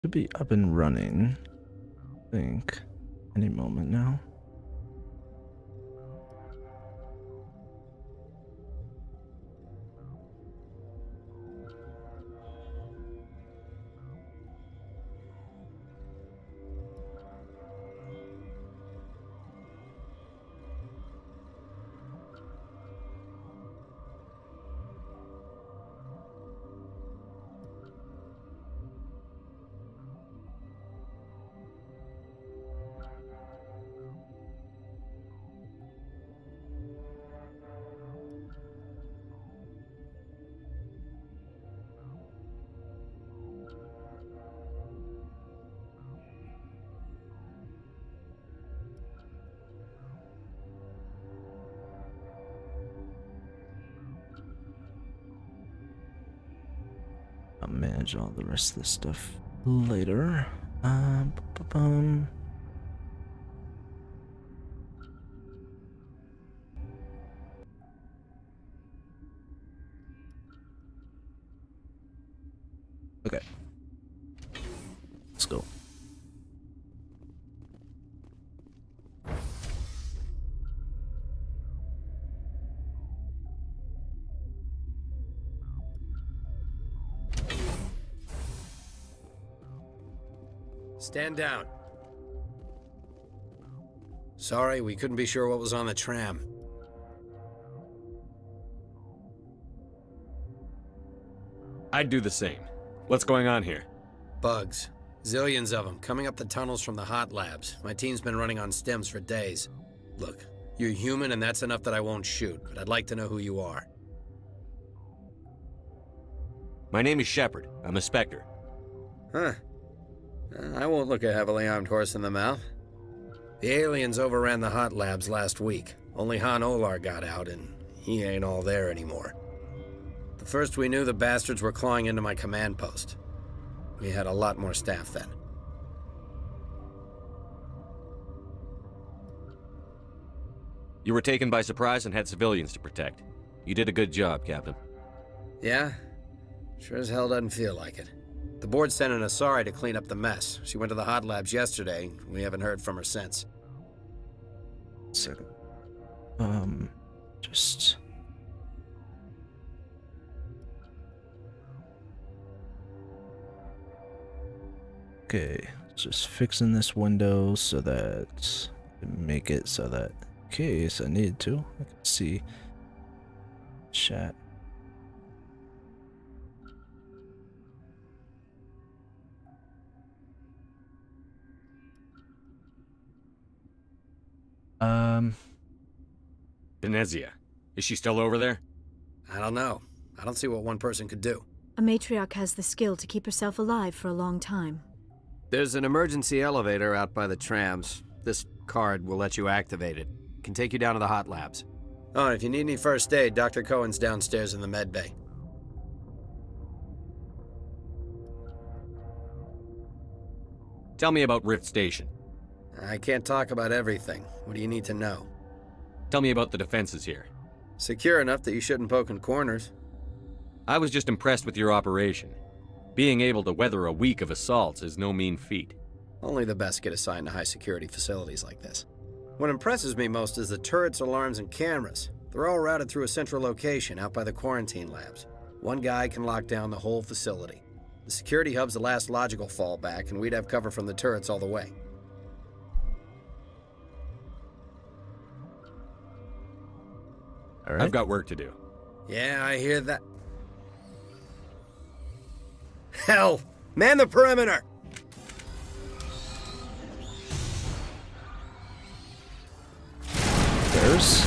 Should be up and running, I think, any moment now. I'll manage all the rest of this stuff later. Bum. Okay. Let's go. Stand down. Sorry, we couldn't be sure what was on the tram. I'd do the same. What's going on here? Bugs. Zillions of them, coming up the tunnels from the hot labs. My team's been running on stems for days. Look, you're human and that's enough that I won't shoot, but I'd like to know who you are. My name is Shepard. I'm a Spectre. Huh. I won't look a heavily armed horse in the mouth. The aliens overran the hot labs last week. Only Han Olar got out, and he ain't all there anymore. The first we knew, the bastards were clawing into my command post. We had a lot more staff then. You were taken by surprise and had civilians to protect. You did a good job, Captain. Yeah? Sure as hell doesn't feel like it. The board sent an Asari to clean up the mess. She went to the hot labs yesterday. We haven't heard from her since. Second. Just... Okay, just fixing this window so that... make it so that in case I need to, I can see chat. Venezia. Is she still over there? I don't know. I don't see what one person could do. A matriarch has the skill to keep herself alive for a long time. There's an emergency elevator out by the trams. This card will let you activate it. Can take you down to the hot labs. Oh, and if you need any first aid, Dr. Cohen's downstairs in the med bay. Tell me about Rift Station. I can't talk about everything. What do you need to know? Tell me about the defenses here. Secure enough that you shouldn't poke in corners. I was just impressed with your operation. Being able to weather a week of assaults is no mean feat. Only the best get assigned to high-security facilities like this. What impresses me most is the turrets, alarms, and cameras. They're all routed through a central location out by the quarantine labs. One guy can lock down the whole facility. The security hub's the last logical fallback, and we'd have cover from the turrets all the way. All right. I've got work to do. Yeah, I hear that. Hell! Man the perimeter! There's...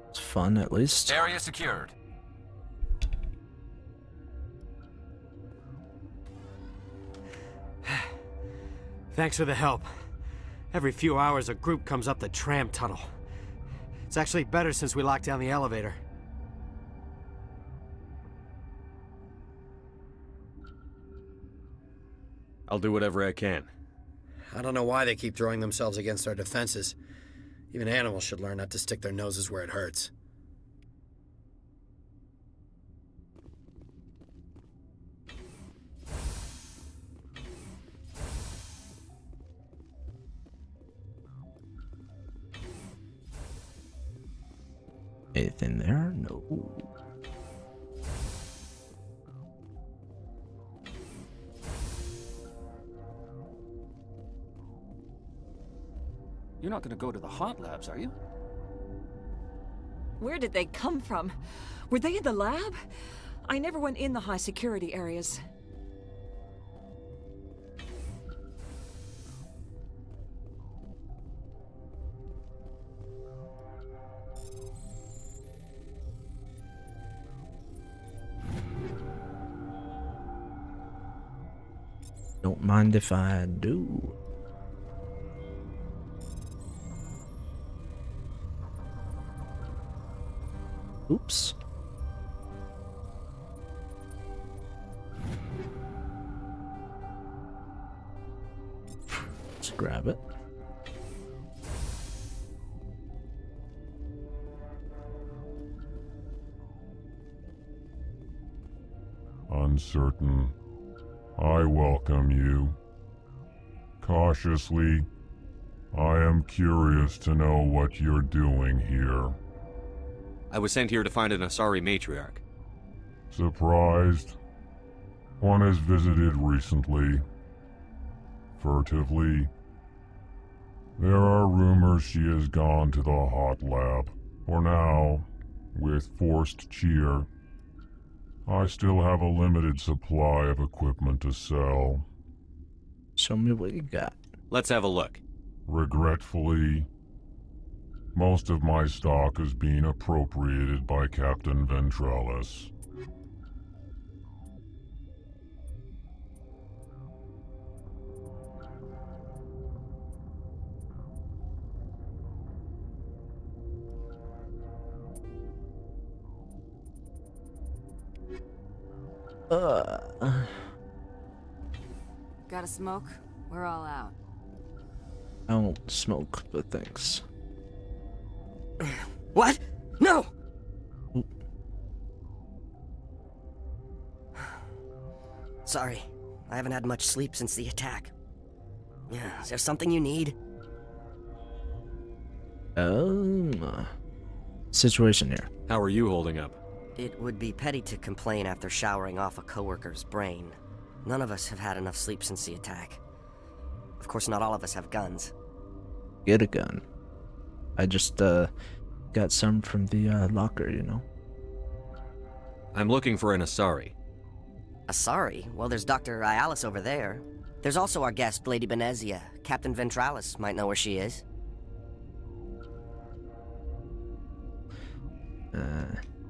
It's fun, at least. Area secured. Thanks for the help. Every few hours, a group comes up the tram tunnel. It's actually better since we locked down the elevator. I'll do whatever I can. I don't know why they keep throwing themselves against our defenses. Even animals should learn not to stick their noses where it hurts. Anything there? No. You're not gonna go to the hot labs, are you? Where did they come from? Were they in the lab? I never went in the high security areas. Don't mind if I do. Oops. Let's grab it. Uncertain. I welcome you. Cautiously, I am curious to know what you're doing here. I was sent here to find an Asari matriarch. Surprised? One has visited recently. Furtively. There are rumors she has gone to the hot lab. For now, with forced cheer, I still have a limited supply of equipment to sell. Show me what you got. Let's have a look. Regretfully, most of my stock is being appropriated by Captain Ventralis. Got a smoke? We're all out. I don't smoke, but thanks. What? No! Sorry, I haven't had much sleep since the attack. Yeah, is there something you need? Situation here. How are you holding up? It would be petty to complain after showering off a coworker's brain. None of us have had enough sleep since the attack. Of course, not all of us have guns. Get a gun. I just, got some from the, locker, you know? I'm looking for an Asari. Asari? Well, there's Dr. Ialis over there. There's also our guest, Lady Benezia. Captain Ventralis might know where she is.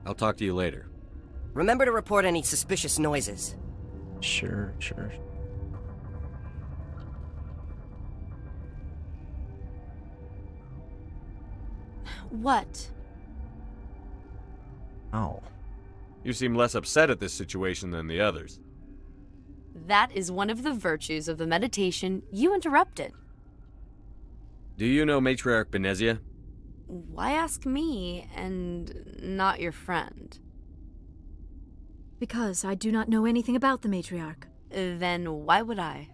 I'll talk to you later. Remember to report any suspicious noises. Sure. What? Ow. You seem less upset at this situation than the others. That is one of the virtues of the meditation you interrupted. Do you know Matriarch Benezia? Why ask me and not your friend? Because I do not know anything about the matriarch. Then why would I?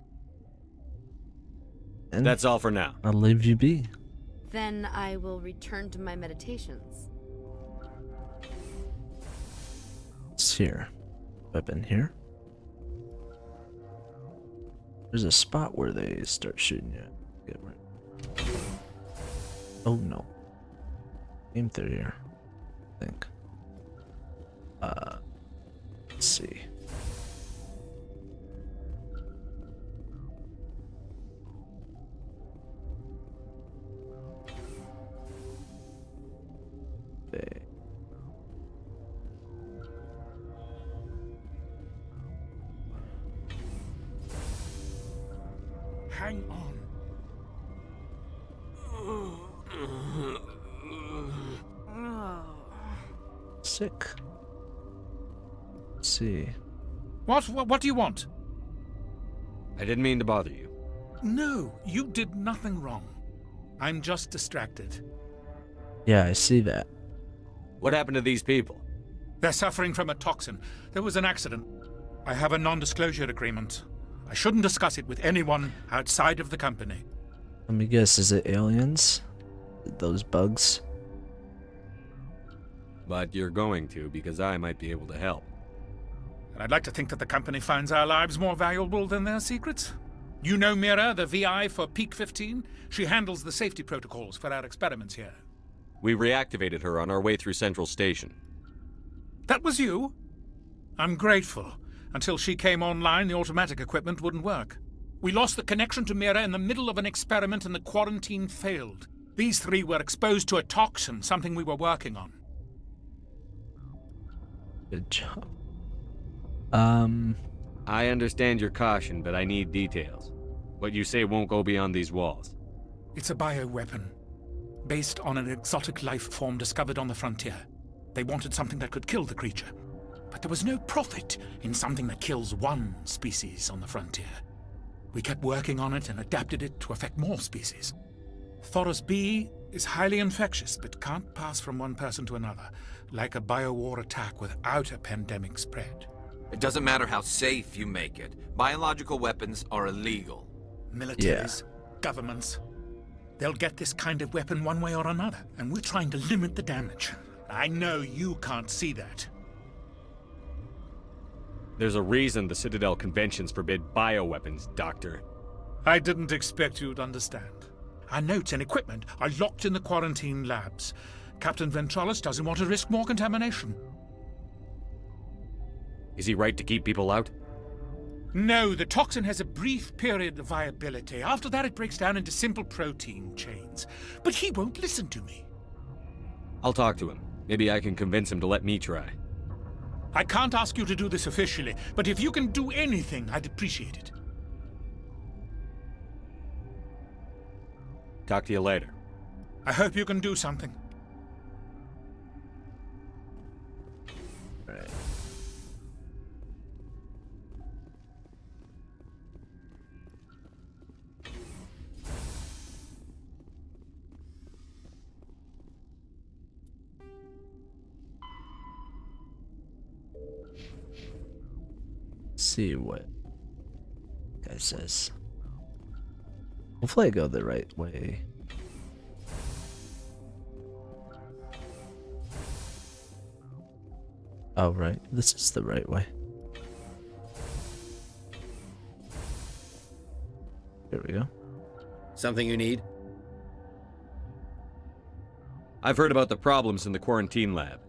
And That's all for now. I'll leave you be. Then I will return to my meditations. It's here. Weapon here. There's a spot where they start shooting you. Get right. Oh no. Aim through here. I think. Let's see. Okay. Hang on. Sick. Let's see. What do you want? I didn't mean to bother you. No, you did nothing wrong. I'm just distracted. Yeah, I see that. What happened to these people? They're suffering from a toxin. There was an accident. I have a non-disclosure agreement. I shouldn't discuss it with anyone outside of the company. Let me guess, is it aliens? Those bugs? but you're going to because I might be able to help. And I'd like to think that the company finds our lives more valuable than their secrets. You know Mira, the VI for Peak 15? She handles the safety protocols for our experiments here. We reactivated her on our way through Central Station. That was you? I'm grateful. Until she came online, the automatic equipment wouldn't work. We lost the connection to Mira in the middle of an experiment and the quarantine failed. These three were exposed to a toxin, something we were working on. Good job. I understand your caution, but I need details. What you say won't go beyond these walls. It's a bioweapon, based on an exotic life form discovered on the frontier. They wanted something that could kill the creature. But there was no profit in something that kills one species on the frontier. We kept working on it and adapted it to affect more species. Thoros B is highly infectious, but can't pass from one person to another, like a biowar attack without a pandemic spread. It doesn't matter how safe you make it. Biological weapons are illegal. Militaries, governments, they'll get this kind of weapon one way or another, and we're trying to limit the damage. I know you can't see that. There's a reason the Citadel conventions forbid bioweapons, Doctor. I didn't expect you'd understand. Our notes and equipment are locked in the quarantine labs. Captain Ventralis doesn't want to risk more contamination. Is he right to keep people out? No, the toxin has a brief period of viability. After that, it breaks down into simple protein chains. But he won't listen to me. I'll talk to him. Maybe I can convince him to let me try. I can't ask you to do this officially, but if you can do anything, I'd appreciate it. Talk to you later. I hope you can do something. Right. See what guy says. Hopefully I go the right way. Oh, right. This is the right way. Here we go. Something you need? I've heard about the problems in the quarantine lab.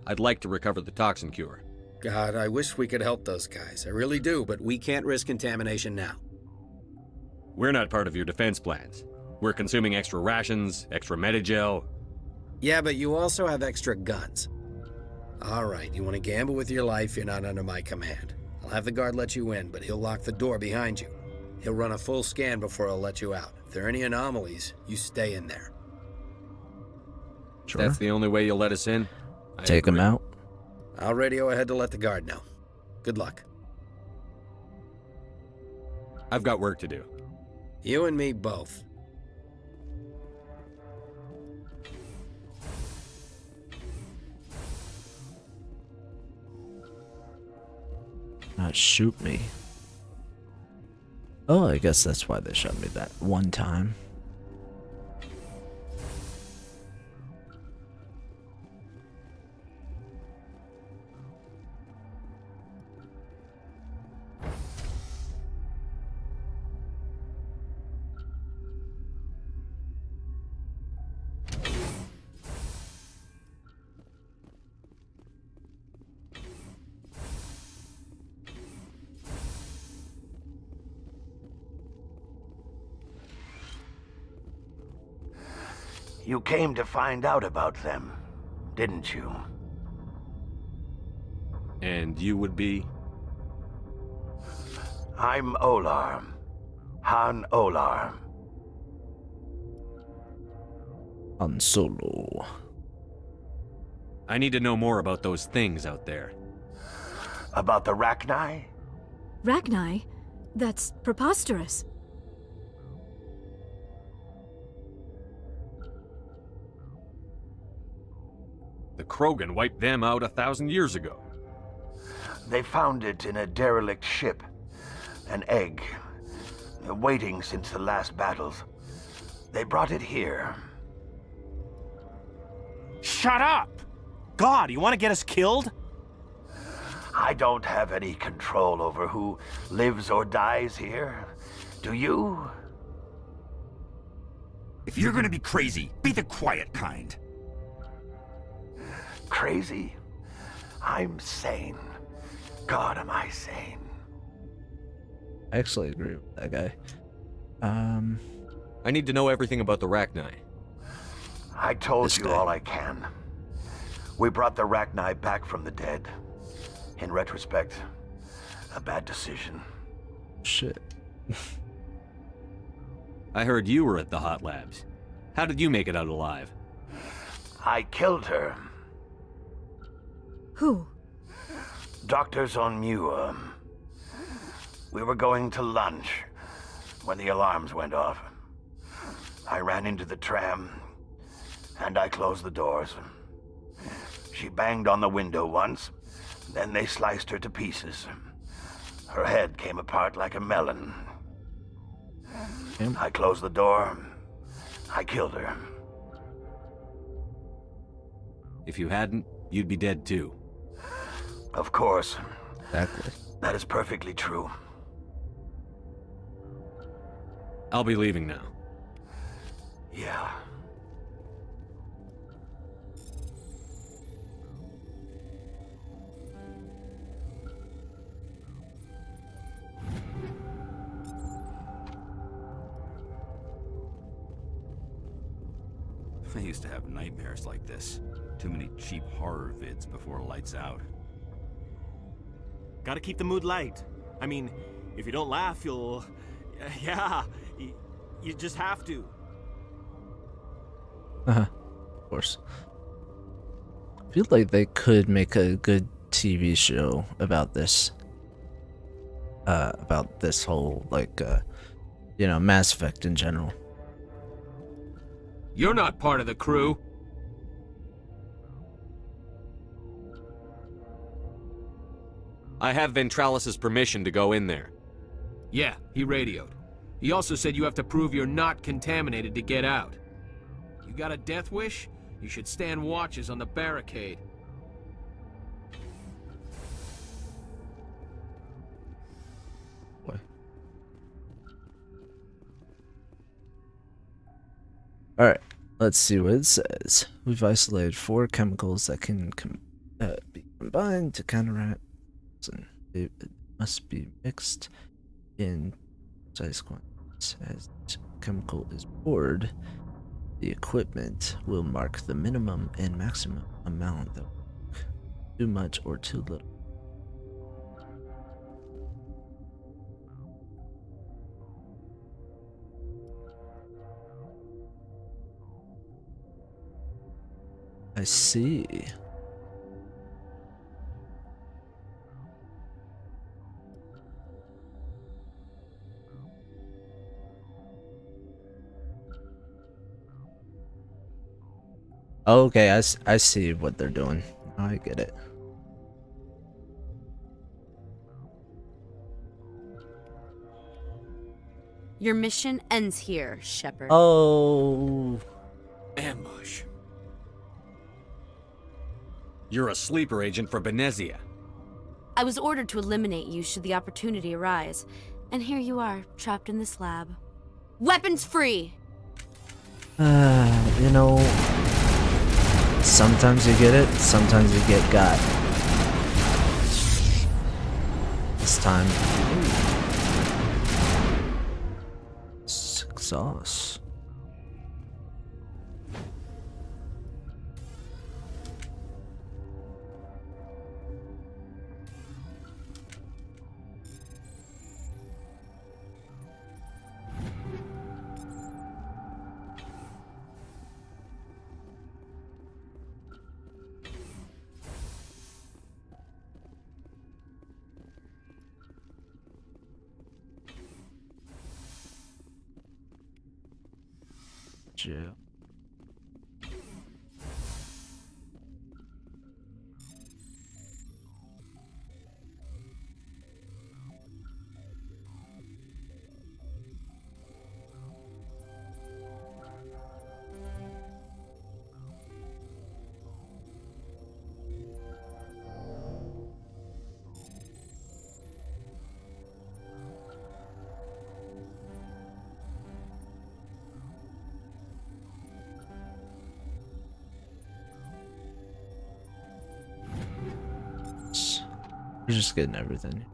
I'd like to recover the toxin cure. God, I wish we could help those guys. I really do, but we can't risk contamination now. We're not part of your defense plans. We're consuming extra rations, extra Medigel. Yeah, but you also have extra guns. All right, you want to gamble with your life, you're not under my command. I'll have the guard let you in, but he'll lock the door behind you. He'll run a full scan before he'll let you out. If there are any anomalies, you stay in there. Sure. That's the only way you'll let us in? Take him out. I'll radio ahead to let the guard know. Good luck. I've got work to do. You and me both. Not shoot me. Oh, I guess that's why they shot me that one time. You came to find out about them, didn't you? And you would be? I'm Olar. Han Olar. Han Solo. I need to know more about those things out there. About the Rachni? Rachni? That's preposterous. The Krogan wiped them out 1,000 years ago. They found it in a derelict ship. An egg. Waiting since the last battles. They brought it here. Shut up! God, you want to get us killed? I don't have any control over who lives or dies here. Do you? If you're gonna be crazy, be the quiet kind. Crazy? I'm sane. God, am I sane. I actually agree with that guy. I need to know everything about the Rachni. I told you all I can. We brought the Rachni back from the dead. In retrospect, a bad decision. Shit. I heard you were at the hot labs. How did you make it out alive? I killed her. Who? Doctors on Muir. We were going to lunch when the alarms went off. I ran into the tram, and I closed the doors. She banged on the window once, then they sliced her to pieces. Her head came apart like a melon. I closed the door. I killed her. If you hadn't, you'd be dead too. Of course. Exactly. That is perfectly true. I'll be leaving now. Yeah. I used to have nightmares like this. Too many cheap horror vids before lights out. Gotta keep the mood light. I mean, if you don't laugh, you'll... Yeah, you just have to. Of course. I feel like they could make a good TV show about this. About this whole, like, you know, Mass Effect in general. You're not part of the crew. I have Ventralis's permission to go in there. Yeah, he radioed. He also said you have to prove you're not contaminated to get out. You got a death wish? You should stand watches on the barricade. What? Alright, let's see what it says. We've isolated 4 chemicals that can be combined to counteract, and it must be mixed in precise quantities. As each chemical is poured, the equipment will mark the minimum and maximum amount that will work. Too much or too little. I see. Okay, I see what they're doing. I get it. Your mission ends here, Shepard. Oh. Ambush. You're a sleeper agent for Benezia. I was ordered to eliminate you should the opportunity arise, and here you are, trapped in this lab. Weapons free! You know, sometimes you get it, sometimes you get got. This time, it's exhaust. Jail. We're just getting everything.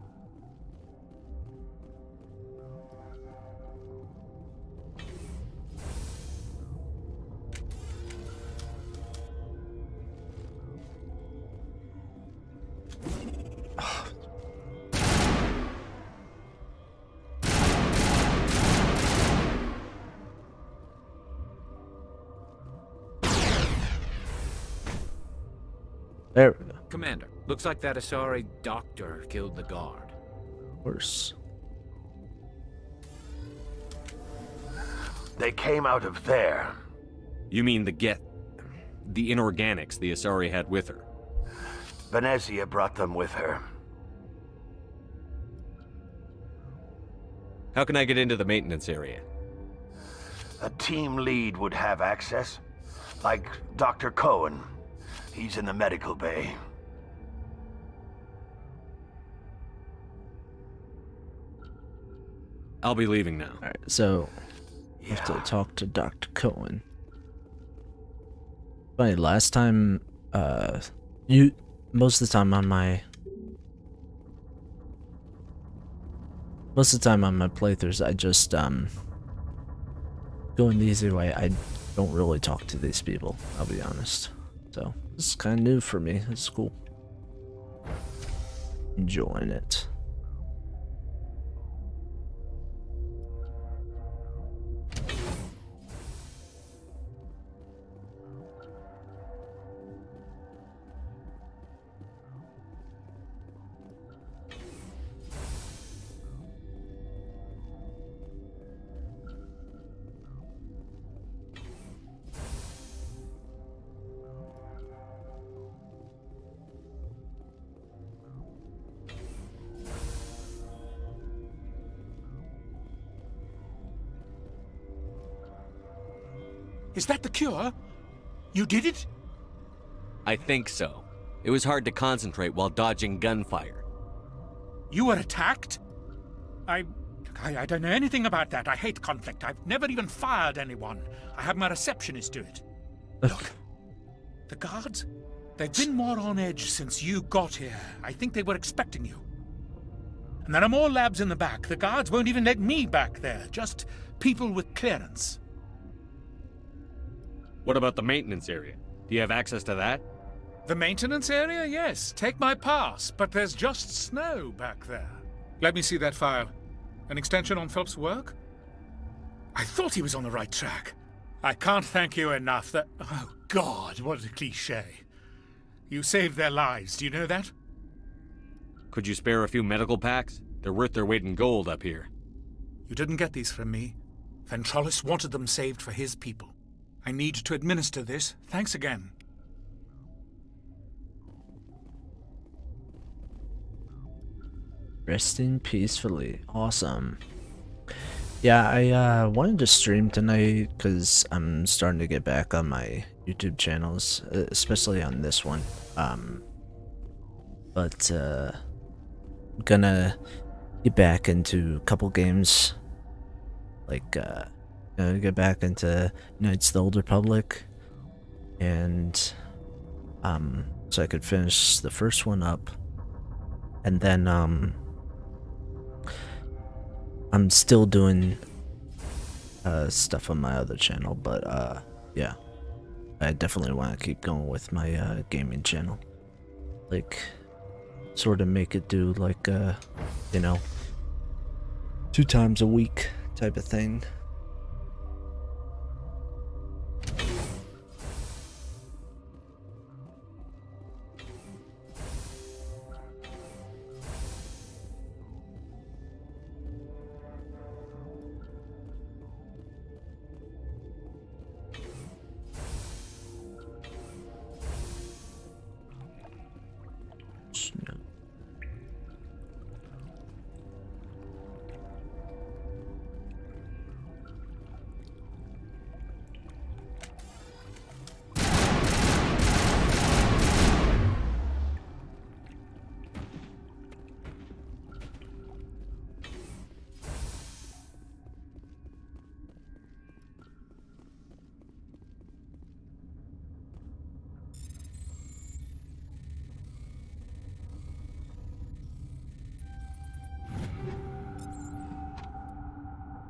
There we go. Commander, looks like that Asari doctor killed the guard. Of course. They came out of there. You mean the inorganics the Asari had with her? Venezia brought them with her. How can I get into the maintenance area? A team lead would have access. Like Dr. Cohen. He's in the medical bay. I'll be leaving now. Alright, so I have to talk to Dr. Cohen. Funny, last time most of the time on my playthroughs I just go in the easy way. I don't really talk to these people, I'll be honest. So this is kinda new for me. It's cool. Enjoying it. Is that the cure? You did it? I think so. It was hard to concentrate while dodging gunfire. You were attacked? I don't know anything about that. I hate conflict. I've never even fired anyone. I have my receptionist do it. Look, the guards, they've been more on edge since you got here. I think they were expecting you. And there are more labs in the back. The guards won't even let me back there. Just people with clearance. What about the maintenance area? Do you have access to that? The maintenance area? Yes. Take my pass. But there's just snow back there. Let me see that file. An extension on Phelps' work? I thought he was on the right track. I can't thank you enough that... Oh, God, what a cliché. You saved their lives, do you know that? Could you spare a few medical packs? They're worth their weight in gold up here. You didn't get these from me. Ventrolis wanted them saved for his people. I need to administer this. Thanks again. Resting peacefully. Awesome. Yeah, I wanted to stream tonight because I'm starting to get back on my YouTube channels, especially on this one. But gonna get back into a couple games, like get back into Knights of the Old Republic, and so I could finish the first one up, and then I'm still doing stuff on my other channel, but yeah, I definitely want to keep going with my gaming channel, like sort of make it do like 2 times a week type of thing.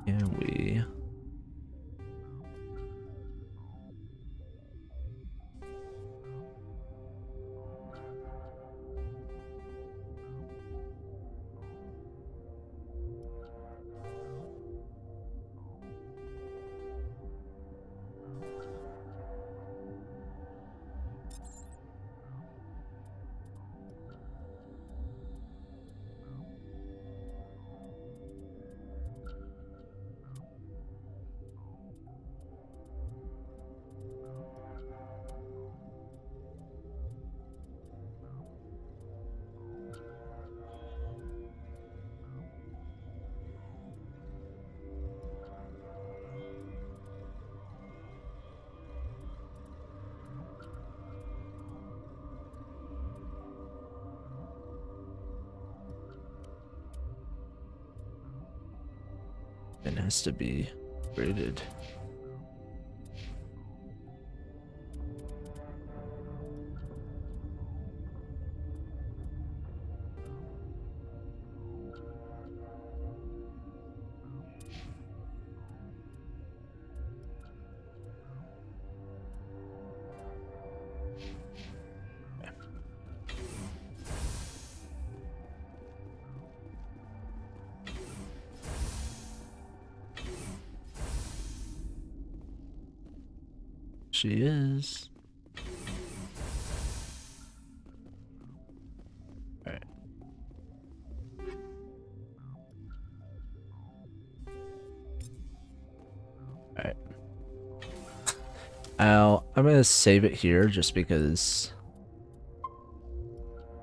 Can we? It has to be graded. She is. Alright. Alright. I'm gonna save it here just because,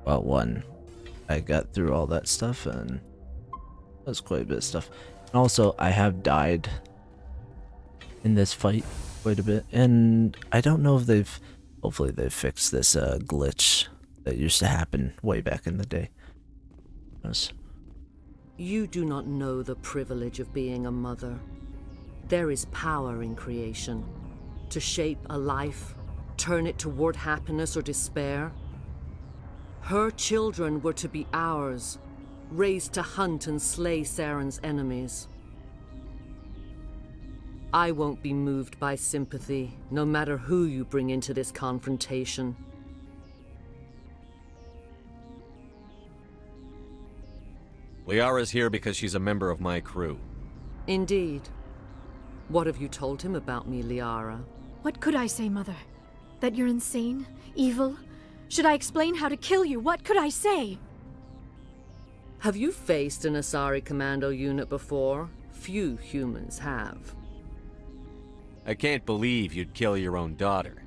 well, one, I got through all that stuff and that's quite a bit of stuff. And also, I have died in this fight quite a bit, and I don't know if hopefully they've fixed this glitch that used to happen way back in the day. You do not know the privilege of being a mother. There is power in creation. To shape a life, turn it toward happiness or despair. Her children were to be ours, raised to hunt and slay Saren's enemies. I won't be moved by sympathy, no matter who you bring into this confrontation. Liara's here because she's a member of my crew. Indeed. What have you told him about me, Liara? What could I say, Mother? That you're insane? Evil? Should I explain how to kill you? What could I say? Have you faced an Asari commando unit before? Few humans have. I can't believe you'd kill your own daughter.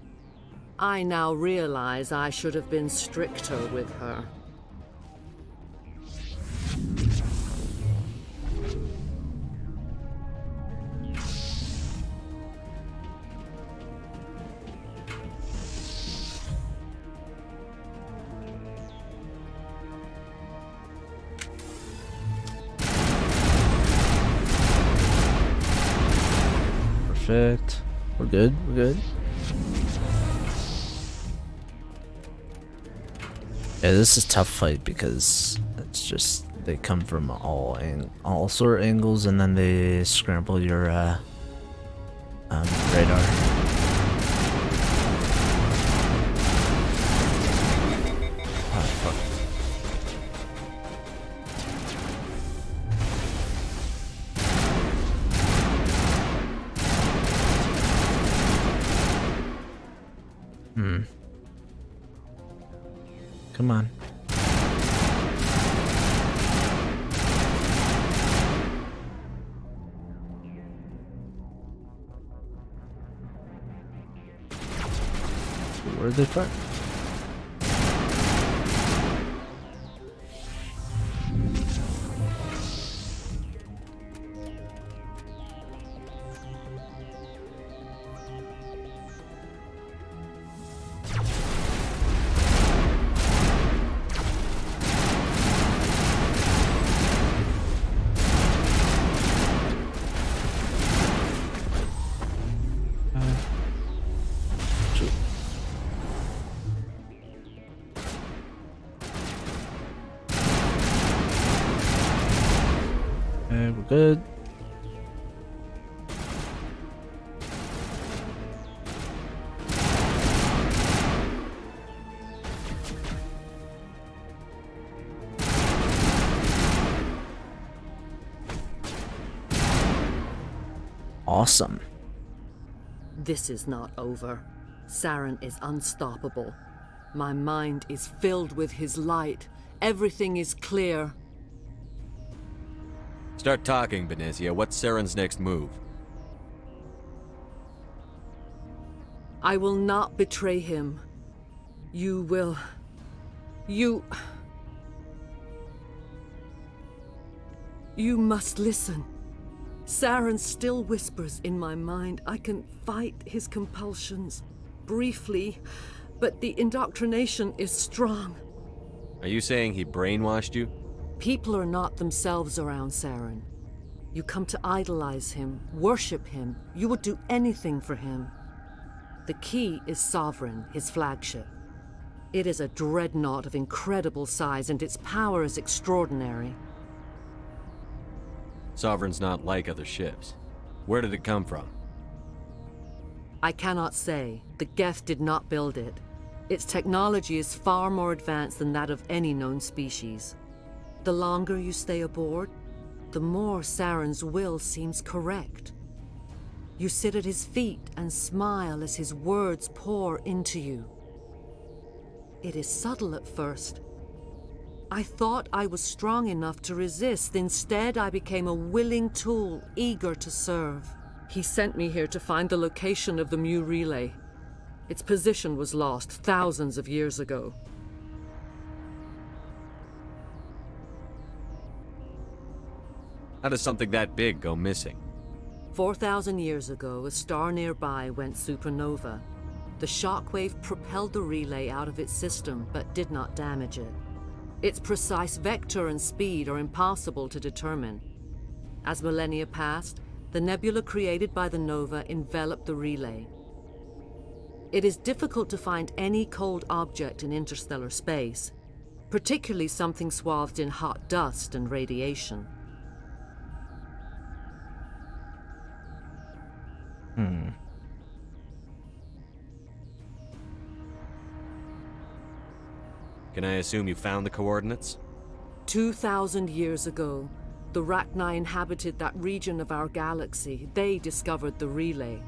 I now realize I should have been stricter with her. Perfect. We're good. We're good. Yeah, this is a tough fight because it's just they come from all sort of angles, and then they scramble your radar. Oh, fuck. Come on. Where are they from? Okay, we're good. Awesome. This is not over. Saren is unstoppable. My mind is filled with his light. Everything is clear. Start talking, Benezia. What's Saren's next move? I will not betray him. You will... You must listen. Saren still whispers in my mind. I can fight his compulsions, briefly, but the indoctrination is strong. Are you saying he brainwashed you? People are not themselves around Saren. You come to idolize him, worship him. You would do anything for him. The key is Sovereign, his flagship. It is a dreadnought of incredible size, and its power is extraordinary. Sovereign's not like other ships. Where did it come from? I cannot say. The Geth did not build it. Its technology is far more advanced than that of any known species. The longer you stay aboard, the more Saren's will seems correct. You sit at his feet and smile as his words pour into you. It is subtle at first. I thought I was strong enough to resist. Instead, I became a willing tool, eager to serve. He sent me here to find the location of the Mu relay. Its position was lost thousands of years ago. How does something that big go missing? 4,000 years ago, a star nearby went supernova. The shockwave propelled the relay out of its system, but did not damage it. Its precise vector and speed are impossible to determine. As millennia passed, the nebula created by the nova enveloped the relay. It is difficult to find any cold object in interstellar space, particularly something swathed in hot dust and radiation. Can I assume you found the coordinates? 2,000 years ago, the Rachni inhabited that region of our galaxy. They discovered the relay.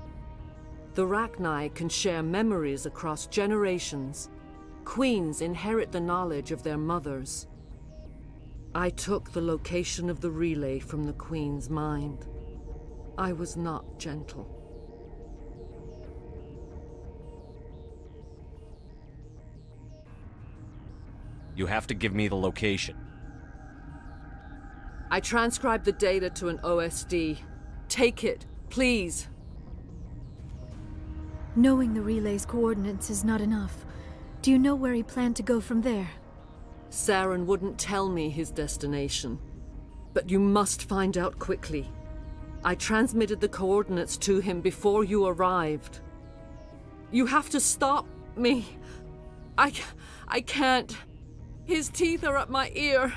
The Rachni can share memories across generations. Queens inherit the knowledge of their mothers. I took the location of the relay from the Queen's mind. I was not gentle. You have to give me the location. I transcribed the data to an OSD. Take it, please. Knowing the relay's coordinates is not enough. Do you know where he planned to go from there? Saren wouldn't tell me his destination. But you must find out quickly. I transmitted the coordinates to him before you arrived. You have to stop me. I can't. His teeth are at my ear.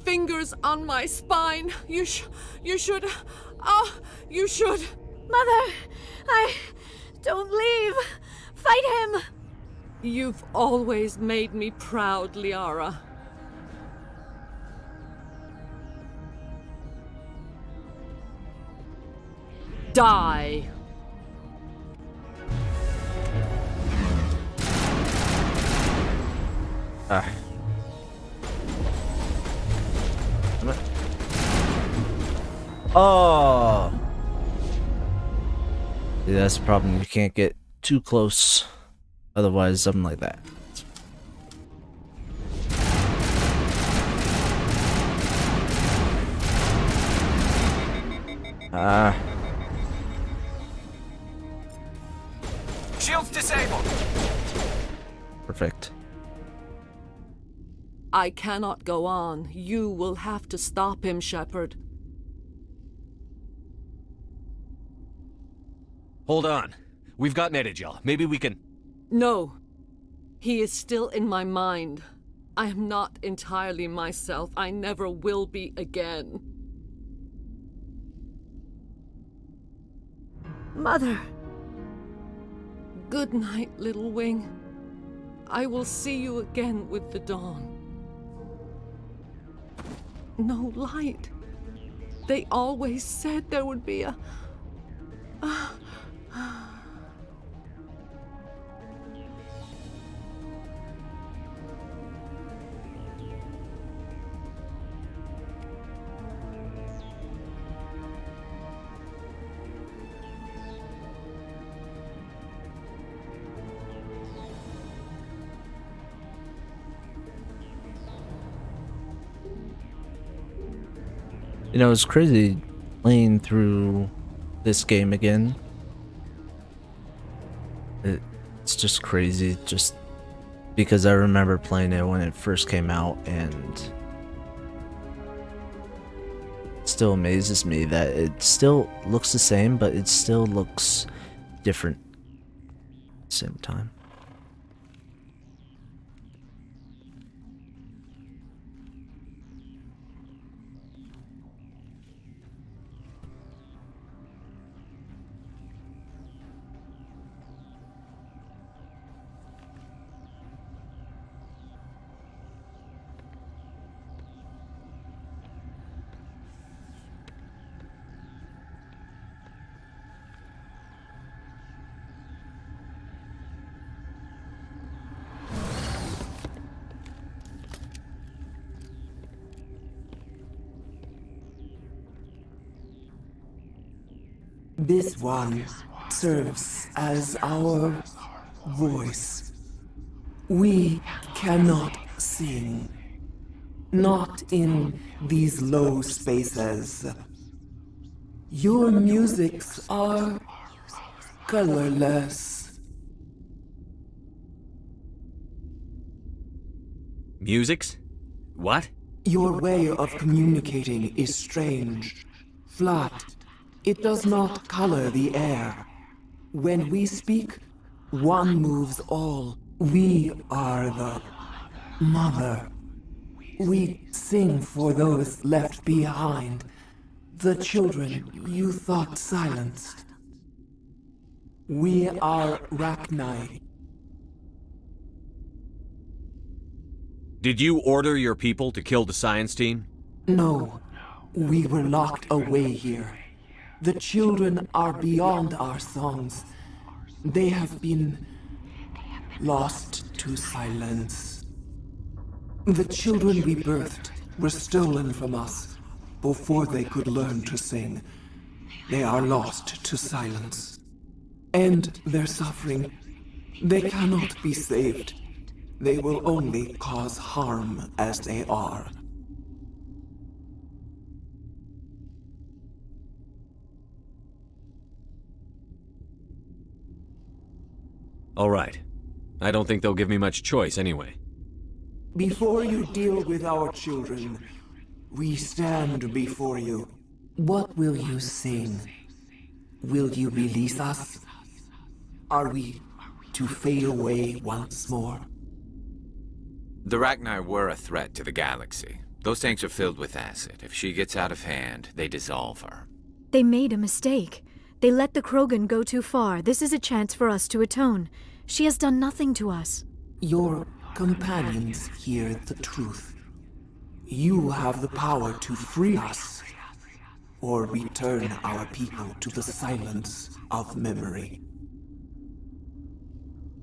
Fingers on my spine. You should. You should. Mother! Don't leave! Fight him! You've always made me proud, Liara. Die! Oh! Yeah, that's the problem. You can't get too close. Otherwise, something like that. Shields disabled. Perfect. I cannot go on. You will have to stop him, Shepard. Hold on. We've got Netigel. Maybe we can... No. He is still in my mind. I am not entirely myself. I never will be again. Mother! Good night, little wing. I will see you again with the dawn. No light. They always said there would be a You know, it's crazy playing through this game again. It's just crazy, just because I remember playing it when it first came out, and it still amazes me that it still looks the same, but it still looks different at the same time. This one serves as our voice. We cannot sing. Not in these low spaces. Your musics are colorless. Musics? What? Your way of communicating is strange, flat. It does not color the air. When we speak, one moves all. We are the mother. We sing for those left behind. The children you thought silenced. We are Rachni. Did you order your people to kill the science team? No, we were locked away here. The children are beyond our songs. They have been lost to silence. The children we birthed were stolen from us before they could learn to sing. They are lost to silence. And their suffering, they cannot be saved. They will only cause harm as they are. All right. I don't think they'll give me much choice anyway. Before you deal with our children, we stand before you. What will you sing? Will you release us? Are we to fade away once more? The Rachni were a threat to the galaxy. Those tanks are filled with acid. If she gets out of hand, they dissolve her. They made a mistake. They let the Krogan go too far. This is a chance for us to atone. She has done nothing to us. Your companions hear the truth. You have the power to free us, or return our people to the silence of memory.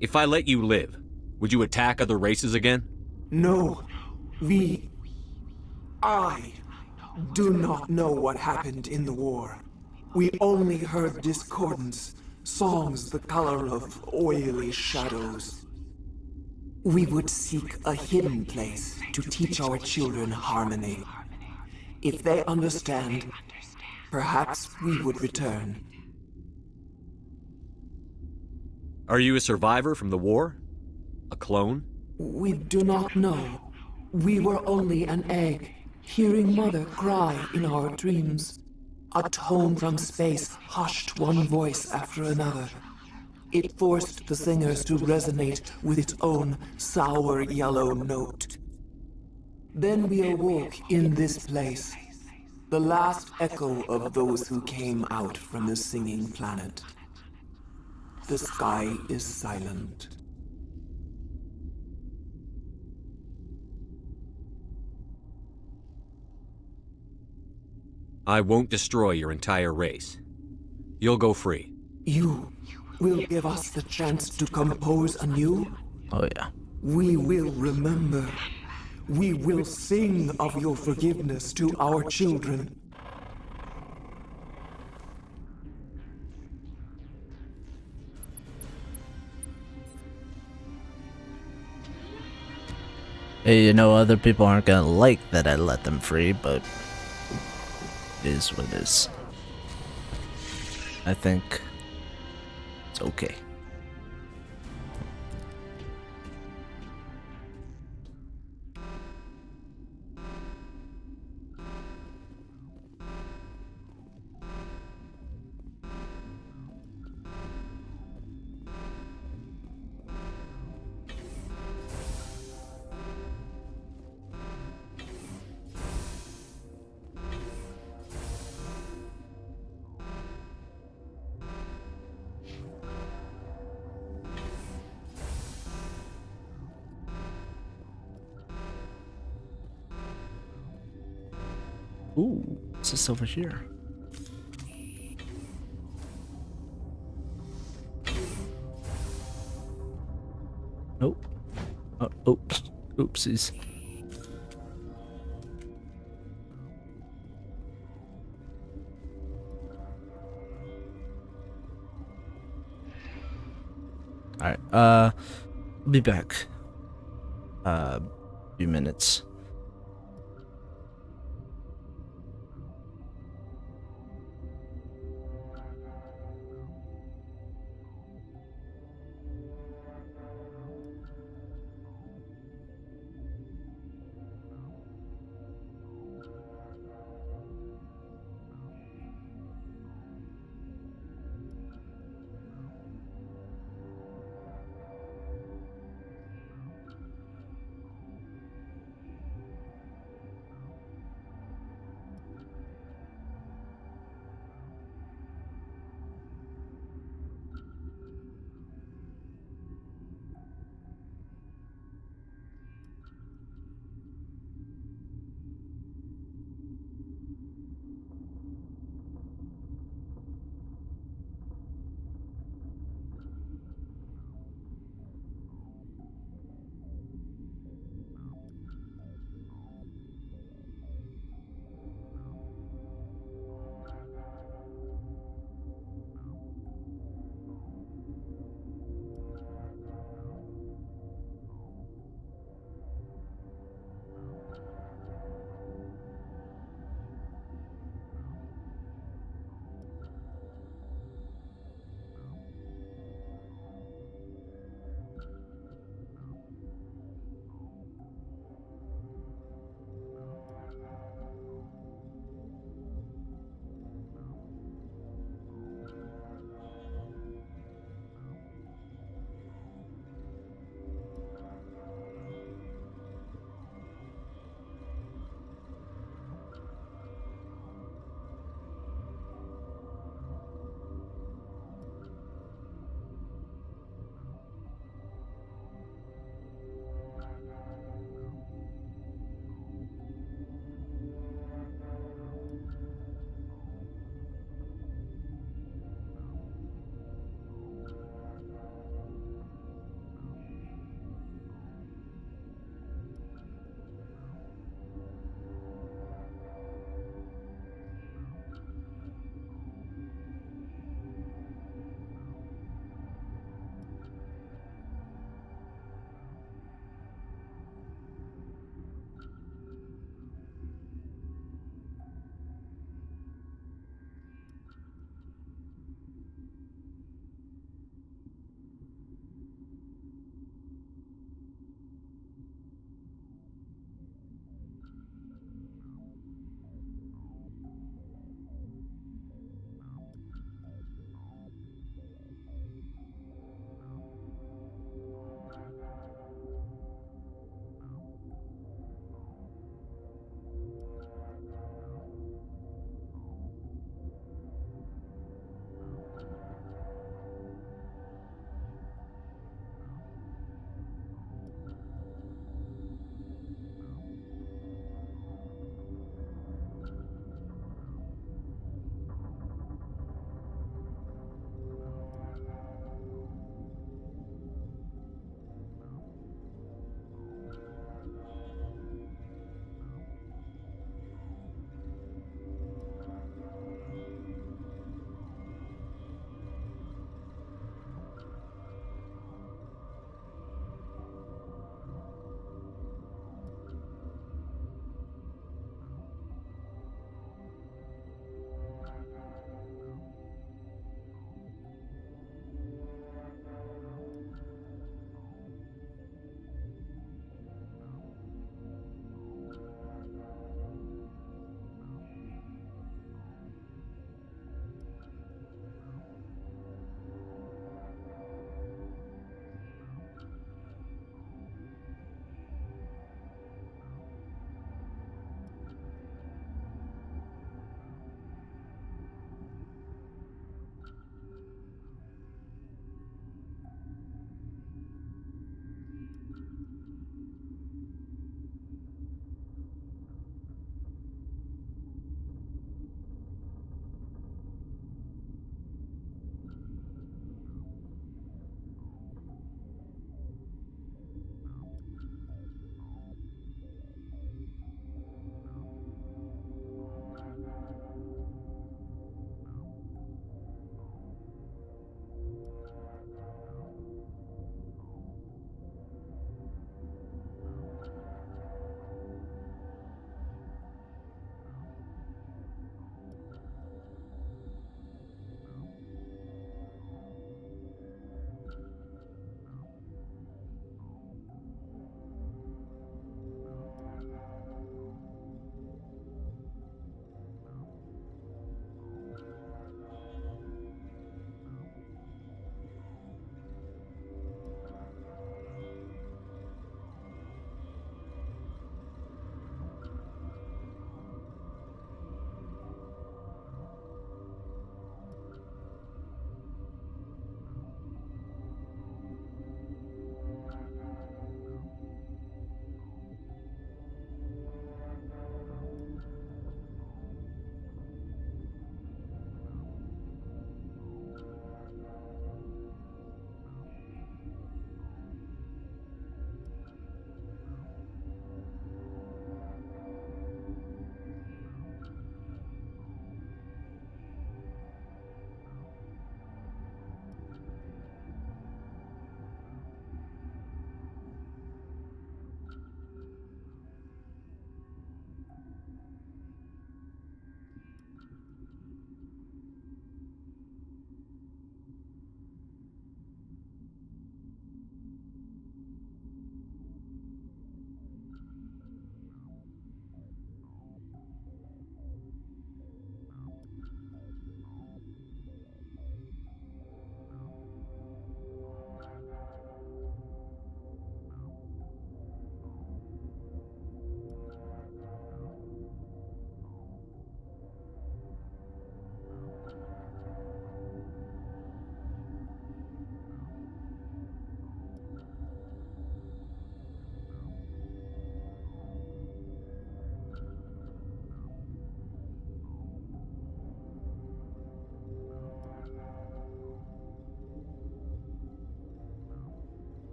If I let you live, would you attack other races again? No, I do not know what happened in the war. We only heard discordance, songs the color of oily shadows. We would seek a hidden place to teach our children harmony. If they understand, perhaps we would return. Are you a survivor from the war? A clone? We do not know. We were only an egg, hearing Mother cry in our dreams. A tone from space hushed one voice after another. It forced the singers to resonate with its own sour yellow note. Then we awoke in this place, the last echo of those who came out from the singing planet. The sky is silent. I won't destroy your entire race. You'll go free. You will give us the chance to compose anew? Oh yeah. We will remember. We will sing of your forgiveness to our children. Hey, you know, other people aren't gonna like that I let them free, but is what it is. I think it's okay. Ooh, what's this over here? Nope. Oh, oopsies. Alright, I'll be back. Few minutes.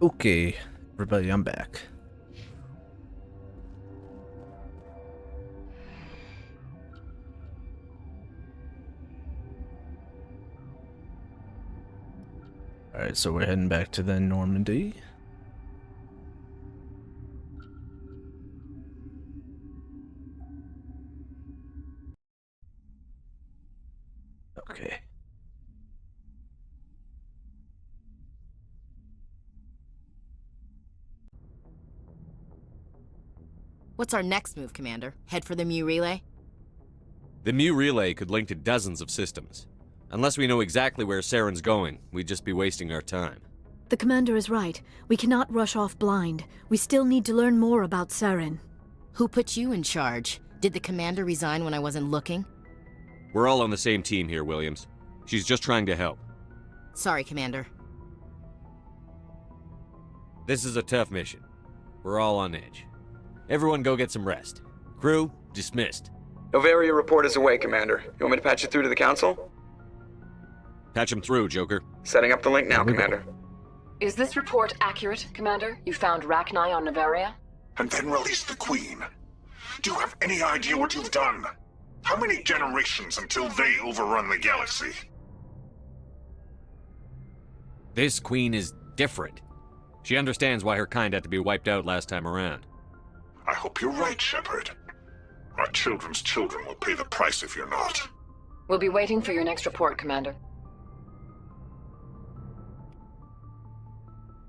Okay, everybody, I'm back. Alright, so we're heading back to the Normandy. Okay. What's our next move, Commander? Head for the Mu Relay? The Mu Relay could link to dozens of systems. Unless we know exactly where Saren's going, we'd just be wasting our time. The commander is right. We cannot rush off blind. We still need to learn more about Saren. Who put you in charge? Did the commander resign when I wasn't looking? We're all on the same team here, Williams. She's just trying to help. Sorry, Commander. This is a tough mission. We're all on edge. Everyone go get some rest. Crew, dismissed. Noveria report is away, Commander. You want me to patch it through to the Council? Patch him through, Joker. Setting up the link now, Commander. Is this report accurate, Commander? You found Rachni on Noveria? And then released the Queen. Do you have any idea what you've done? How many generations until they overrun the galaxy? This Queen is different. She understands why her kind had to be wiped out last time around. I hope you're right, Shepard. Our children's children will pay the price if you're not. We'll be waiting for your next report, Commander.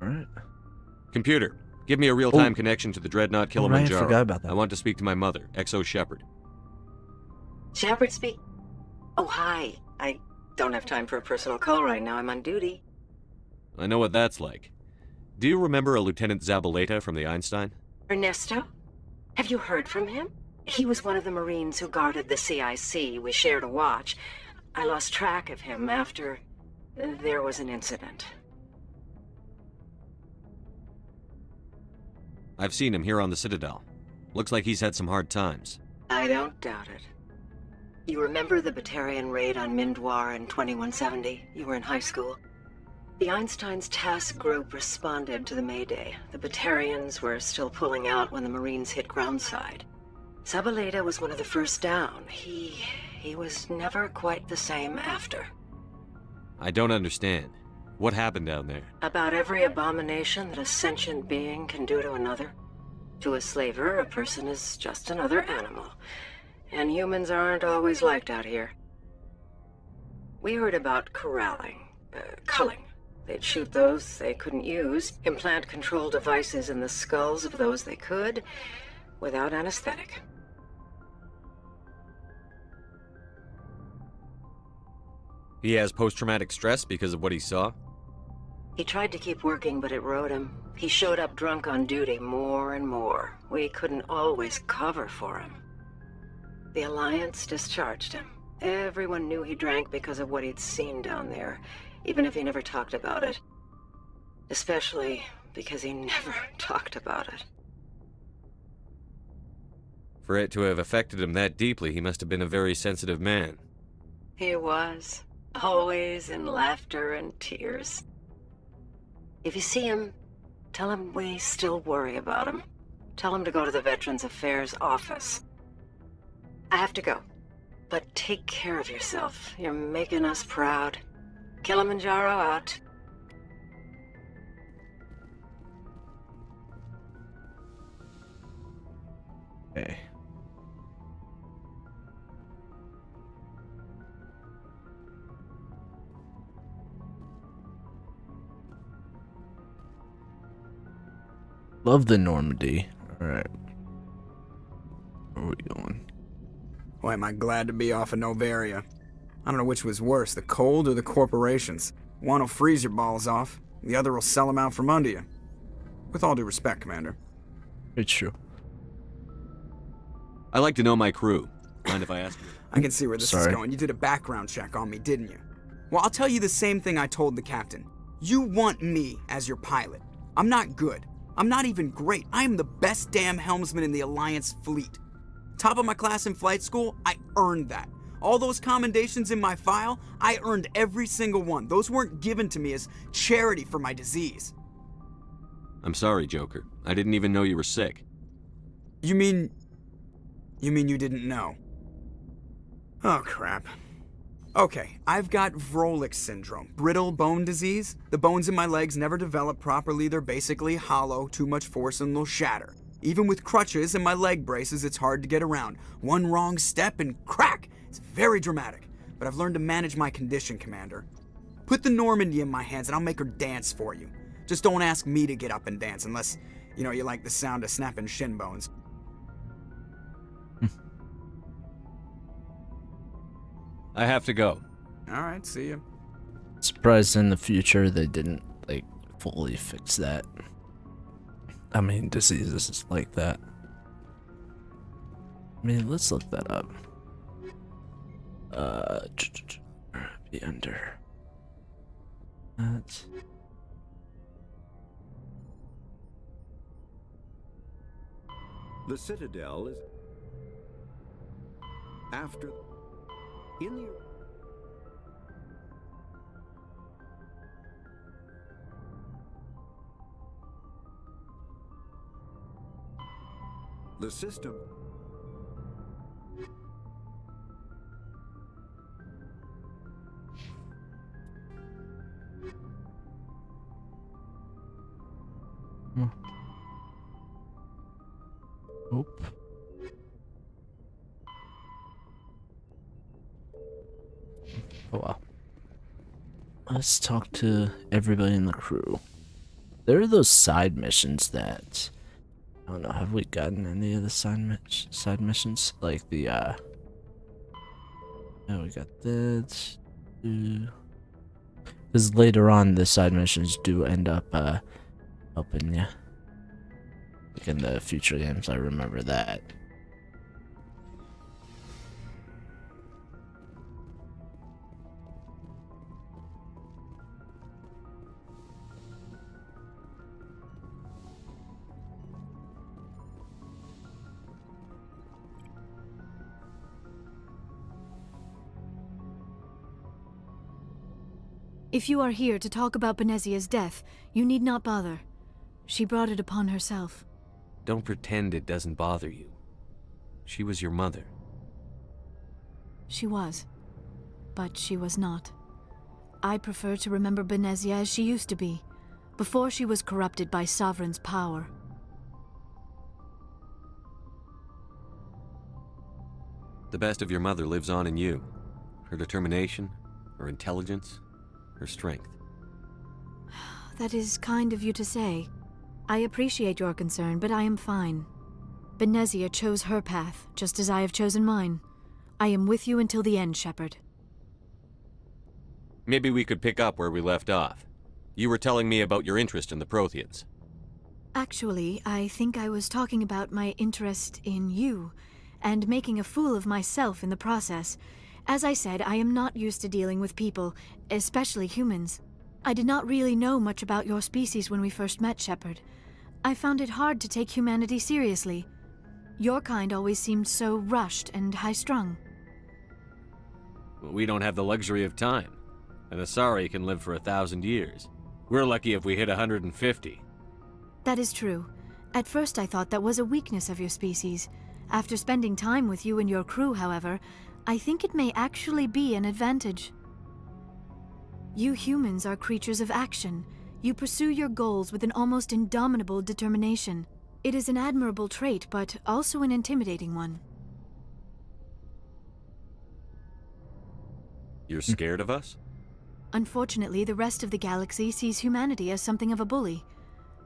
Alright. Computer, give me a real-time connection to the Dreadnought Kilimanjaro. I forgot about that. I want to speak to my mother, XO Shepard. Shepard speak. Oh, hi. I don't have time for a personal call right now. I'm on duty. I know what that's like. Do you remember a Lieutenant Zabaleta from the Einstein? Ernesto? Have you heard from him? He was one of the Marines who guarded the CIC. We shared a watch. I lost track of him after there was an incident. I've seen him here on the Citadel. Looks like he's had some hard times. I don't doubt it. You remember the Batarian raid on Mindwar in 2170? You were in high school. The Einstein's task group responded to the Mayday. The Batarians were still pulling out when the Marines hit groundside. Zabaleta was one of the first down. He was never quite the same after. I don't understand. What happened down there? About every abomination that a sentient being can do to another. To a slaver, a person is just another animal. And humans aren't always liked out here. We heard about corralling, culling. They'd shoot those they couldn't use, implant control devices in the skulls of those they could, without anesthetic. He has post-traumatic stress because of what he saw? He tried to keep working, but it rode him. He showed up drunk on duty more and more. We couldn't always cover for him. The Alliance discharged him. Everyone knew he drank because of what he'd seen down there, even if he never talked about it. Especially because he never talked about it. For it to have affected him that deeply, he must have been a very sensitive man. He was. Always in laughter and tears. If you see him, tell him we still worry about him. Tell him to go to the Veterans Affairs office. I have to go. But take care of yourself. You're making us proud. Kilimanjaro out. Okay. Love the Normandy. Alright. Where are we going? Boy, am I glad to be off of Noveria. I don't know which was worse, the cold or the corporations. One will freeze your balls off, the other will sell them out from under you. With all due respect, Commander. It's true. I like to know my crew. Mind if I ask you? I can see where this is going. You did a background check on me, didn't you? Well, I'll tell you the same thing I told the captain. You want me as your pilot. I'm not good. I'm not even great. I am the best damn helmsman in the Alliance fleet. Top of my class in flight school, I earned that. All those commendations in my file, I earned every single one. Those weren't given to me as charity for my disease. I'm sorry, Joker. I didn't even know you were sick. You mean you didn't know? Oh, crap. Okay, I've got Vrolich syndrome, brittle bone disease. The bones in my legs never develop properly. They're basically hollow, too much force and they'll shatter. Even with crutches and my leg braces, it's hard to get around. One wrong step and crack! It's very dramatic. But I've learned to manage my condition, Commander. Put the Normandy in my hands and I'll make her dance for you. Just don't ask me to get up and dance unless, you like the sound of snapping shin bones. I have to go. Alright, see ya. Surprised in the future they didn't, fully fix that. I mean, diseases like that. I mean, let's look that up. Be under. That. The Citadel is after in the system. Oop. Oh well. Let's talk to everybody in the crew. There are those side missions that I don't know. Have we gotten any of the side missions? Like the oh, we got that. Because later on, the side missions do end up helping you. Like in the future games, I remember that. If you are here to talk about Benezia's death, you need not bother. She brought it upon herself. Don't pretend it doesn't bother you. She was your mother. She was. But she was not. I prefer to remember Benezia as she used to be, before she was corrupted by Sovereign's power. The best of your mother lives on in you. Her determination, her intelligence, her strength. That is kind of you to say. I appreciate your concern, but I am fine. Benezia chose her path, just as I have chosen mine. I am with you until the end, Shepard. Maybe we could pick up where we left off. You were telling me about your interest in the Protheans. Actually, I think I was talking about my interest in you, and making a fool of myself in the process. As I said, I am not used to dealing with people, especially humans. I did not really know much about your species when we first met, Shepard. I found it hard to take humanity seriously. Your kind always seemed so rushed and high-strung. We don't have the luxury of time. An Asari can live for 1,000 years. We're lucky if we hit 150. That is true. At first I thought that was a weakness of your species. After spending time with you and your crew, however, I think it may actually be an advantage. You humans are creatures of action. You pursue your goals with an almost indomitable determination. It is an admirable trait, but also an intimidating one. You're scared of us? Unfortunately, the rest of the galaxy sees humanity as something of a bully.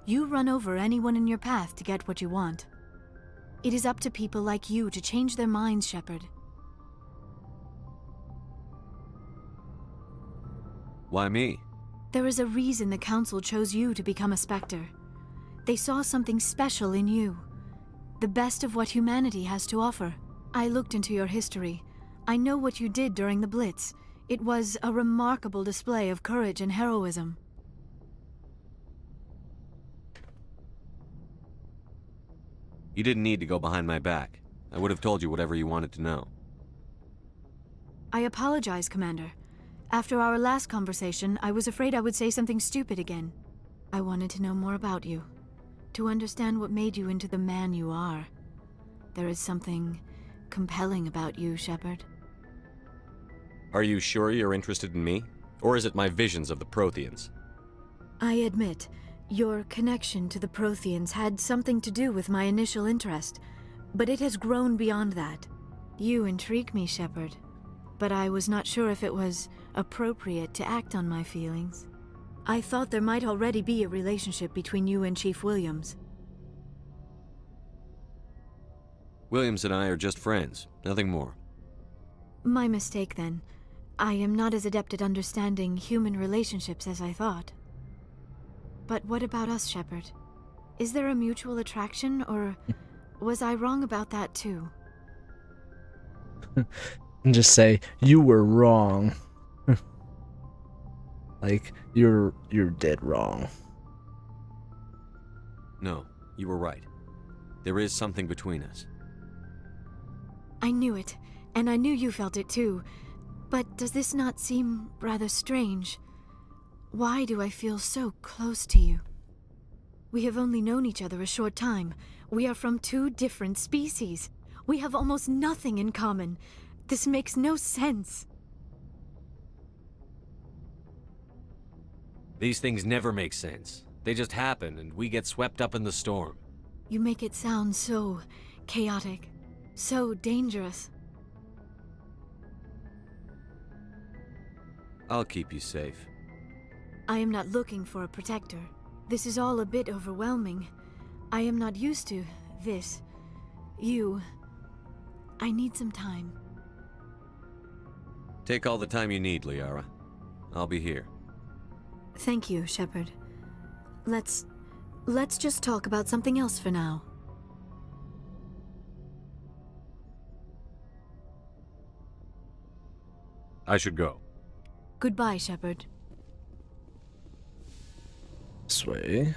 You run over anyone in your path to get what you want. It is up to people like you to change their minds, Shepard. Why me? There is a reason the Council chose you to become a Spectre. They saw something special in you. The best of what humanity has to offer. I looked into your history. I know what you did during the Blitz. It was a remarkable display of courage and heroism. You didn't need to go behind my back. I would have told you whatever you wanted to know. I apologize, Commander. After our last conversation, I was afraid I would say something stupid again. I wanted to know more about you. to understand what made you into the man you are. There is something compelling about you, Shepard. Are you sure you're interested in me? Or is it my visions of the Protheans? I admit, your connection to the Protheans had something to do with my initial interest, but it has grown beyond that. You intrigue me, Shepard, but I was not sure if it was appropriate to act on my feelings. I thought there might already be a relationship between you and Chief Williams. Williams and I are just friends, nothing more. My mistake, then. I am not as adept at understanding human relationships as I thought. But what about us, Shepard? Is there a mutual attraction, or was I wrong about that too? And just say, you were wrong. Like, you're dead wrong. No, you were right. There is something between us. I knew it, and I knew you felt it too. But does this not seem rather strange? Why do I feel so close to you? We have only known each other a short time. We are from two different species. We have almost nothing in common. This makes no sense. These things never make sense. They just happen, and we get swept up in the storm. You make it sound so chaotic, so dangerous. I'll keep you safe. I am not looking for a protector. This is all a bit overwhelming. I am not used to this. You. I need some time. Take all the time you need, Liara. I'll be here. Thank you, Shepard. Let's just talk about something else for now. I should go. Goodbye, Shepard. This way.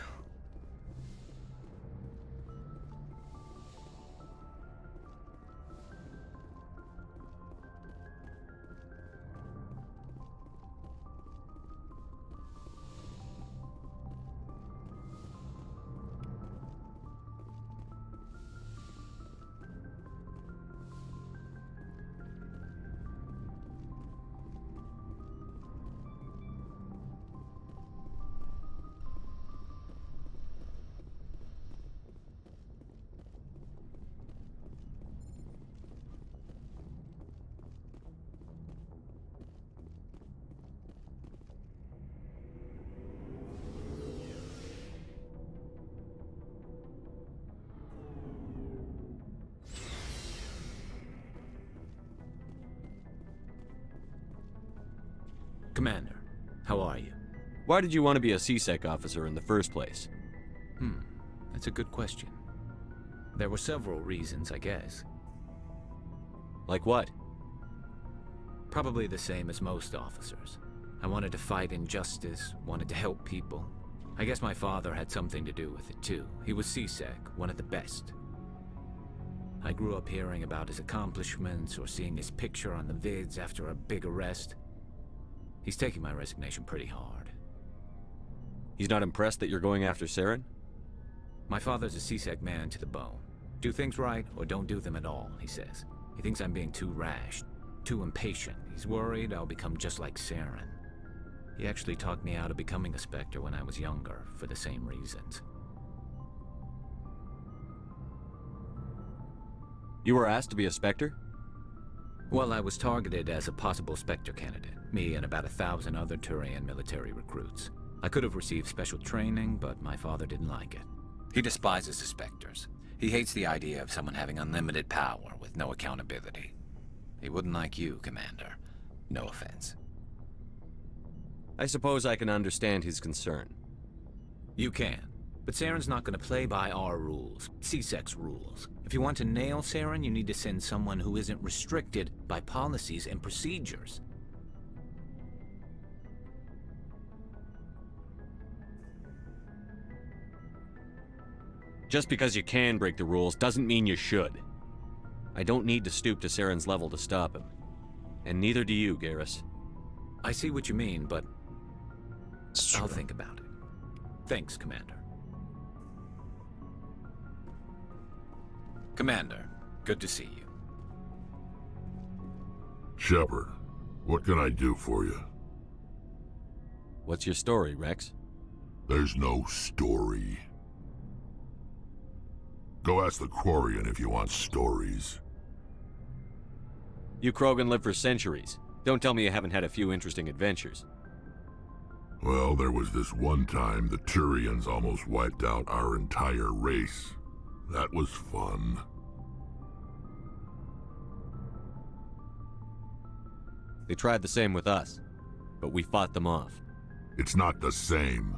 Commander, how are you? Why did you want to be a CSEC officer in the first place? That's a good question. There were several reasons, I guess. Like what? Probably the same as most officers. I wanted to fight injustice, wanted to help people. I guess my father had something to do with it too. He was CSEC, one of the best. I grew up hearing about his accomplishments or seeing his picture on the vids after a big arrest. He's taking my resignation pretty hard. He's not impressed that you're going after Saren? My father's a CSEC man to the bone. Do things right or don't do them at all, he says. He thinks I'm being too rash, too impatient. He's worried I'll become just like Saren. He actually talked me out of becoming a Spectre when I was younger, for the same reasons. You were asked to be a Spectre? Well, I was targeted as a possible Spectre candidate. Me and about 1,000 other Turian military recruits. I could have received special training, but my father didn't like it. He despises the Spectres. He hates the idea of someone having unlimited power with no accountability. He wouldn't like you, Commander. No offense. I suppose I can understand his concern. You can. But Saren's not going to play by our rules, CSEC's rules. If you want to nail Saren, you need to send someone who isn't restricted by policies and procedures. Just because you can break the rules doesn't mean you should. I don't need to stoop to Saren's level to stop him. And neither do you, Garrus. I see what you mean, but I'll think about it. Thanks, Commander. Commander, good to see you. Shepard, what can I do for you? What's your story, Rex? There's no story. Go ask the Quarian if you want stories. You Krogan live for centuries. Don't tell me you haven't had a few interesting adventures. Well, there was this one time the Turians almost wiped out our entire race. That was fun. They tried the same with us, but we fought them off. It's not the same.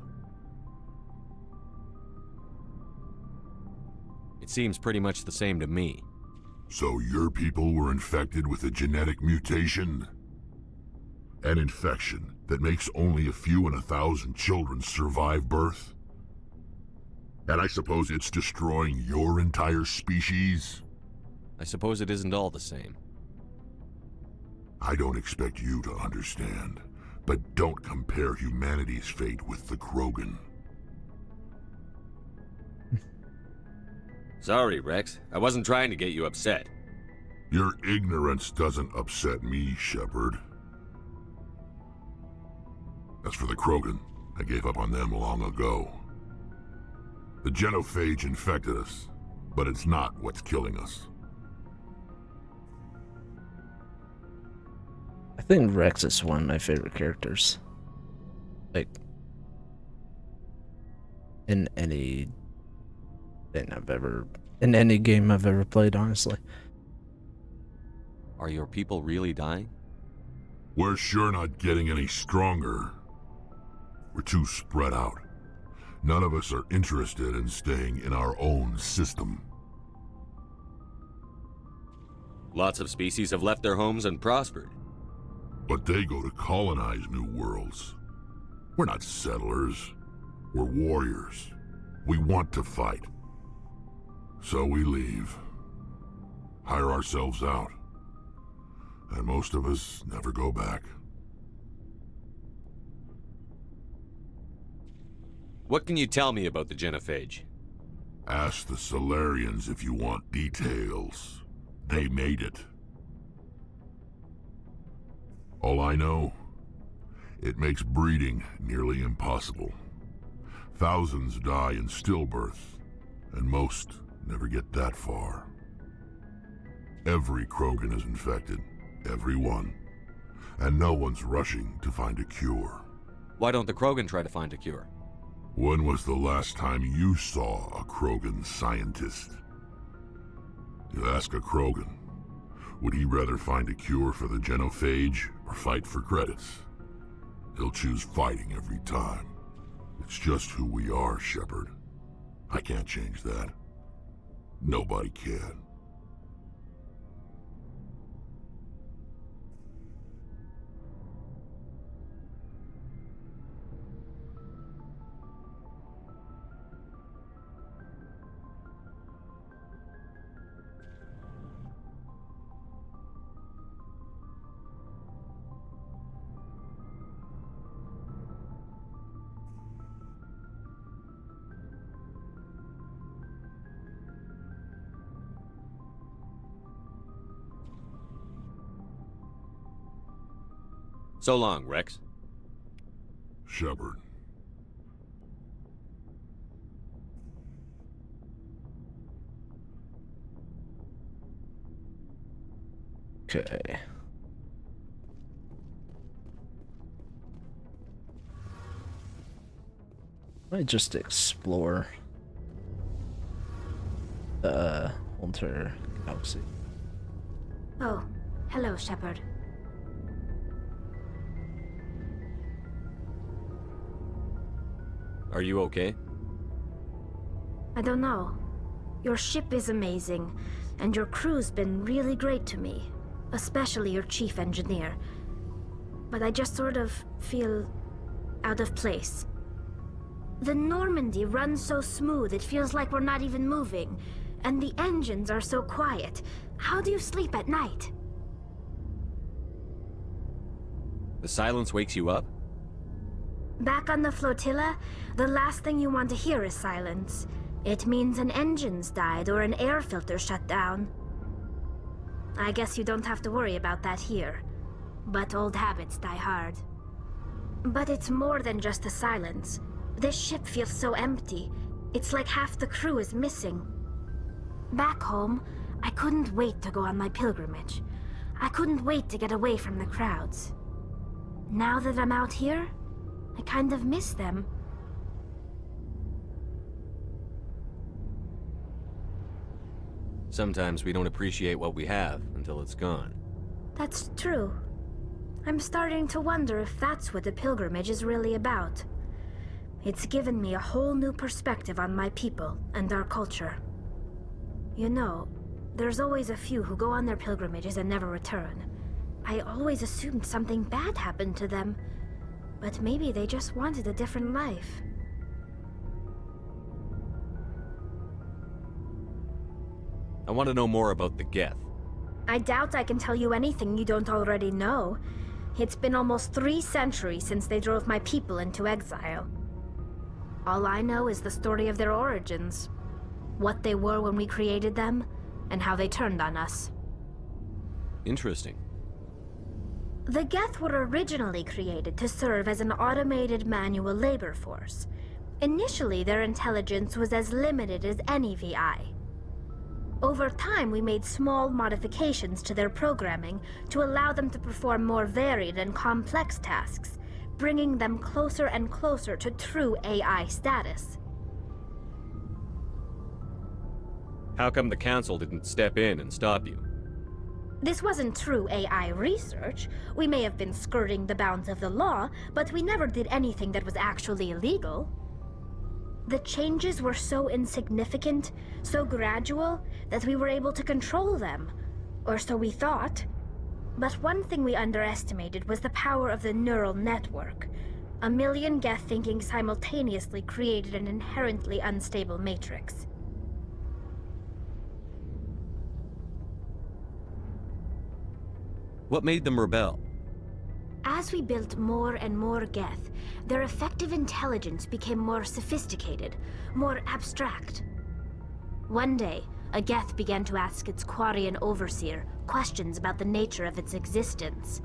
It seems pretty much the same to me. So your people were infected with a genetic mutation? An infection that makes only a few in 1,000 children survive birth? And I suppose it's destroying your entire species? I suppose it isn't all the same. I don't expect you to understand, but don't compare humanity's fate with the Krogan. Sorry, Rex. I wasn't trying to get you upset. Your ignorance doesn't upset me, Shepard. As for the Krogan, I gave up on them long ago. The genophage infected us, but it's not what's killing us. I think Rex is one of my favorite characters. Like, in any game I've ever played, honestly. Are your people really dying? We're sure not getting any stronger. We're too spread out. None of us are interested in staying in our own system. Lots of species have left their homes and prospered. But they go to colonize new worlds. We're not settlers. We're warriors. We want to fight. So we leave. Hire ourselves out. And most of us never go back. What can you tell me about the genophage? Ask the Solarians if you want details. They made it. All I know, it makes breeding nearly impossible. Thousands die in stillbirth, and most never get that far. Every Krogan is infected, every one, and no one's rushing to find a cure. Why don't the Krogan try to find a cure? When was the last time you saw a Krogan scientist? You ask a Krogan, would he rather find a cure for the genophage or fight for credits? He'll choose fighting every time. It's just who we are, Shepard. I can't change that. Nobody can. So long, Rex. Shepard. Okay. I just explore the Alter Galaxy. Oh, hello, Shepard. Are you okay? I don't know. Your ship is amazing, and your crew's been really great to me, especially your chief engineer. But I just sort of feel out of place. The Normandy runs so smooth it feels like we're not even moving, and the engines are so quiet. How do you sleep at night? The silence wakes you up? Back on the flotilla, the last thing you want to hear is silence. It means an engine's died or an air filter shut down. I guess you don't have to worry about that here. But old habits die hard. But it's more than just the silence. This ship feels so empty. It's like half the crew is missing. Back home, I couldn't wait to go on my pilgrimage. I couldn't wait to get away from the crowds. Now that I'm out here, I kind of miss them. Sometimes we don't appreciate what we have until it's gone. That's true. I'm starting to wonder if that's what the pilgrimage is really about. It's given me a whole new perspective on my people and our culture. You know, there's always a few who go on their pilgrimages and never return. I always assumed something bad happened to them, but maybe they just wanted a different life. I want to know more about the Geth. I doubt I can tell you anything you don't already know. It's been almost 3 centuries since they drove my people into exile. All I know is the story of their origins. What they were when we created them, and how they turned on us. Interesting. The Geth were originally created to serve as an automated manual labor force. Initially, their intelligence was as limited as any VI. Over time, we made small modifications to their programming to allow them to perform more varied and complex tasks, bringing them closer and closer to true AI status. How come the Council didn't step in and stop you? This wasn't true AI research. We may have been skirting the bounds of the law, but we never did anything that was actually illegal. The changes were so insignificant, so gradual, that we were able to control them. Or so we thought. But one thing we underestimated was the power of the neural network. 1 million Geth thinking simultaneously created an inherently unstable matrix. What made them rebel? As we built more and more Geth, their effective intelligence became more sophisticated, more abstract. One day, a Geth began to ask its Quarian overseer questions about the nature of its existence.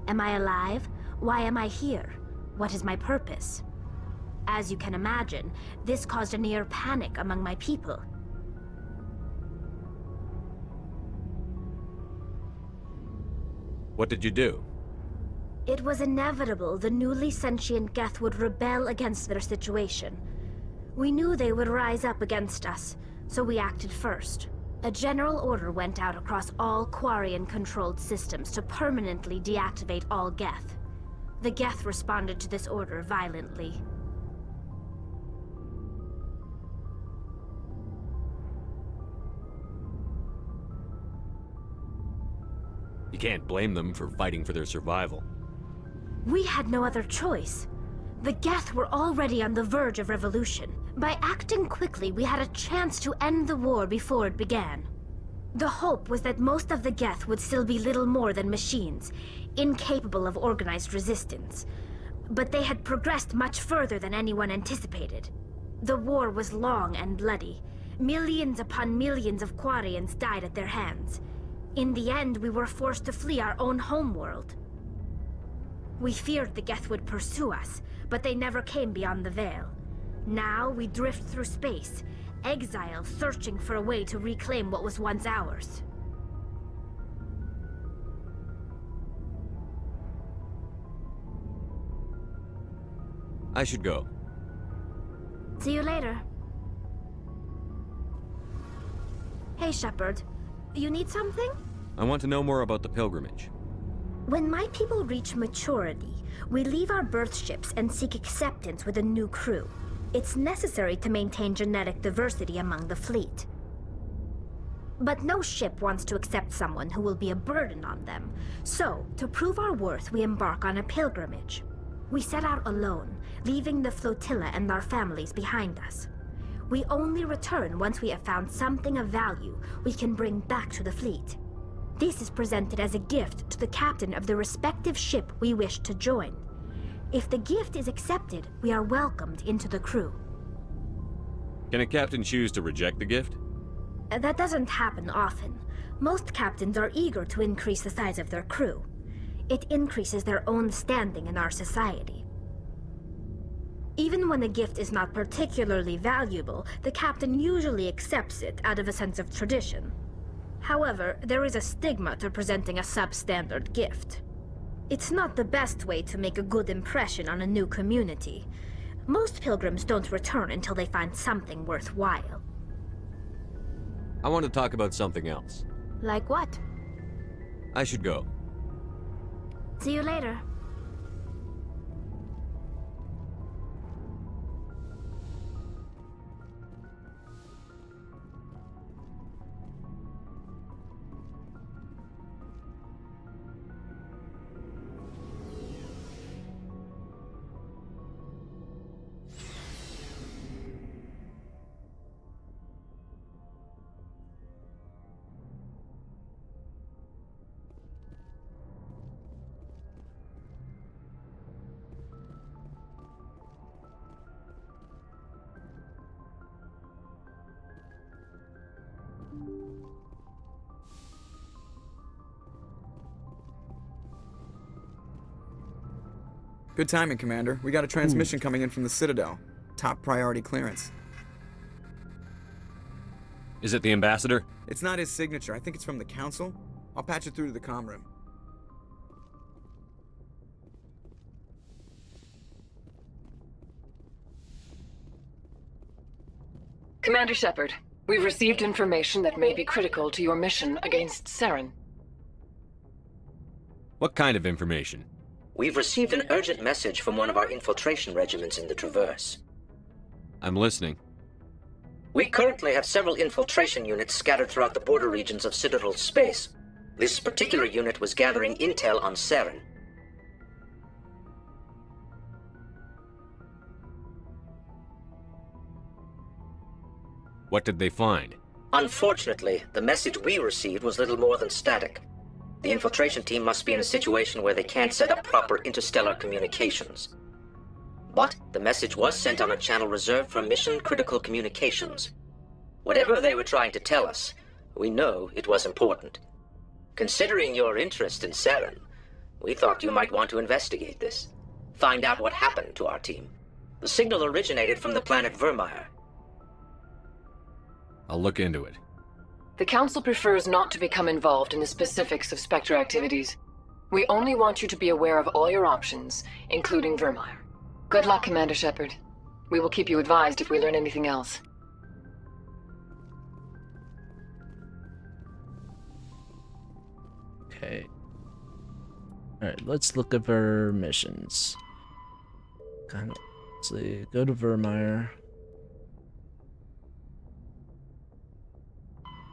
Am I alive? Why am I here? What is my purpose? As you can imagine, this caused a near panic among my people. What did you do? It was inevitable the newly sentient Geth would rebel against their situation. We knew they would rise up against us, so we acted first. A general order went out across all Quarian-controlled systems to permanently deactivate all Geth. The Geth responded to this order violently. You can't blame them for fighting for their survival. We had no other choice. The Geth were already on the verge of revolution. By acting quickly, we had a chance to end the war before it began. The hope was that most of the Geth would still be little more than machines, incapable of organized resistance. But they had progressed much further than anyone anticipated. The war was long and bloody. Millions upon millions of Quarians died at their hands. In the end, we were forced to flee our own homeworld. We feared the Geth would pursue us, but they never came beyond the Veil. Now we drift through space, exile searching for a way to reclaim what was once ours. I should go. See you later. Hey, Shepard. You need something? I want to know more about the pilgrimage. When my people reach maturity, we leave our birth ships and seek acceptance with a new crew. It's necessary to maintain genetic diversity among the fleet. But no ship wants to accept someone who will be a burden on them. So, to prove our worth, we embark on a pilgrimage. We set out alone, leaving the flotilla and our families behind us. We only return once we have found something of value we can bring back to the fleet. This is presented as a gift to the captain of the respective ship we wish to join. If the gift is accepted, we are welcomed into the crew. Can a captain choose to reject the gift? That doesn't happen often. Most captains are eager to increase the size of their crew. It increases their own standing in our society. Even when a gift is not particularly valuable, the captain usually accepts it out of a sense of tradition. However, there is a stigma to presenting a substandard gift. It's not the best way to make a good impression on a new community. Most pilgrims don't return until they find something worthwhile. I want to talk about something else. Like what? I should go. See you later. Good timing, Commander. We got a transmission coming in from the Citadel. Top priority clearance. Is it the ambassador? It's not his signature. I think it's from the Council. I'll patch it through to the comm room. Commander Shepard, we've received information that may be critical to your mission against Saren. What kind of information? We've received an urgent message from one of our infiltration regiments in the Traverse. I'm listening. We currently have several infiltration units scattered throughout the border regions of Citadel space. This particular unit was gathering intel on Saren. What did they find? Unfortunately, the message we received was little more than static. The infiltration team must be in a situation where they can't set up proper interstellar communications. But the message was sent on a channel reserved for mission-critical communications. Whatever they were trying to tell us, we know it was important. Considering your interest in Saren, we thought you might want to investigate this. Find out what happened to our team. The signal originated from the planet Vermeer. I'll look into it. The Council prefers not to become involved in the specifics of Spectre activities. We only want you to be aware of all your options, including Vermeer. Good luck, Commander Shepard. We will keep you advised if we learn anything else. Okay. Alright, let's look up our missions. Let's see, go to Vermeer.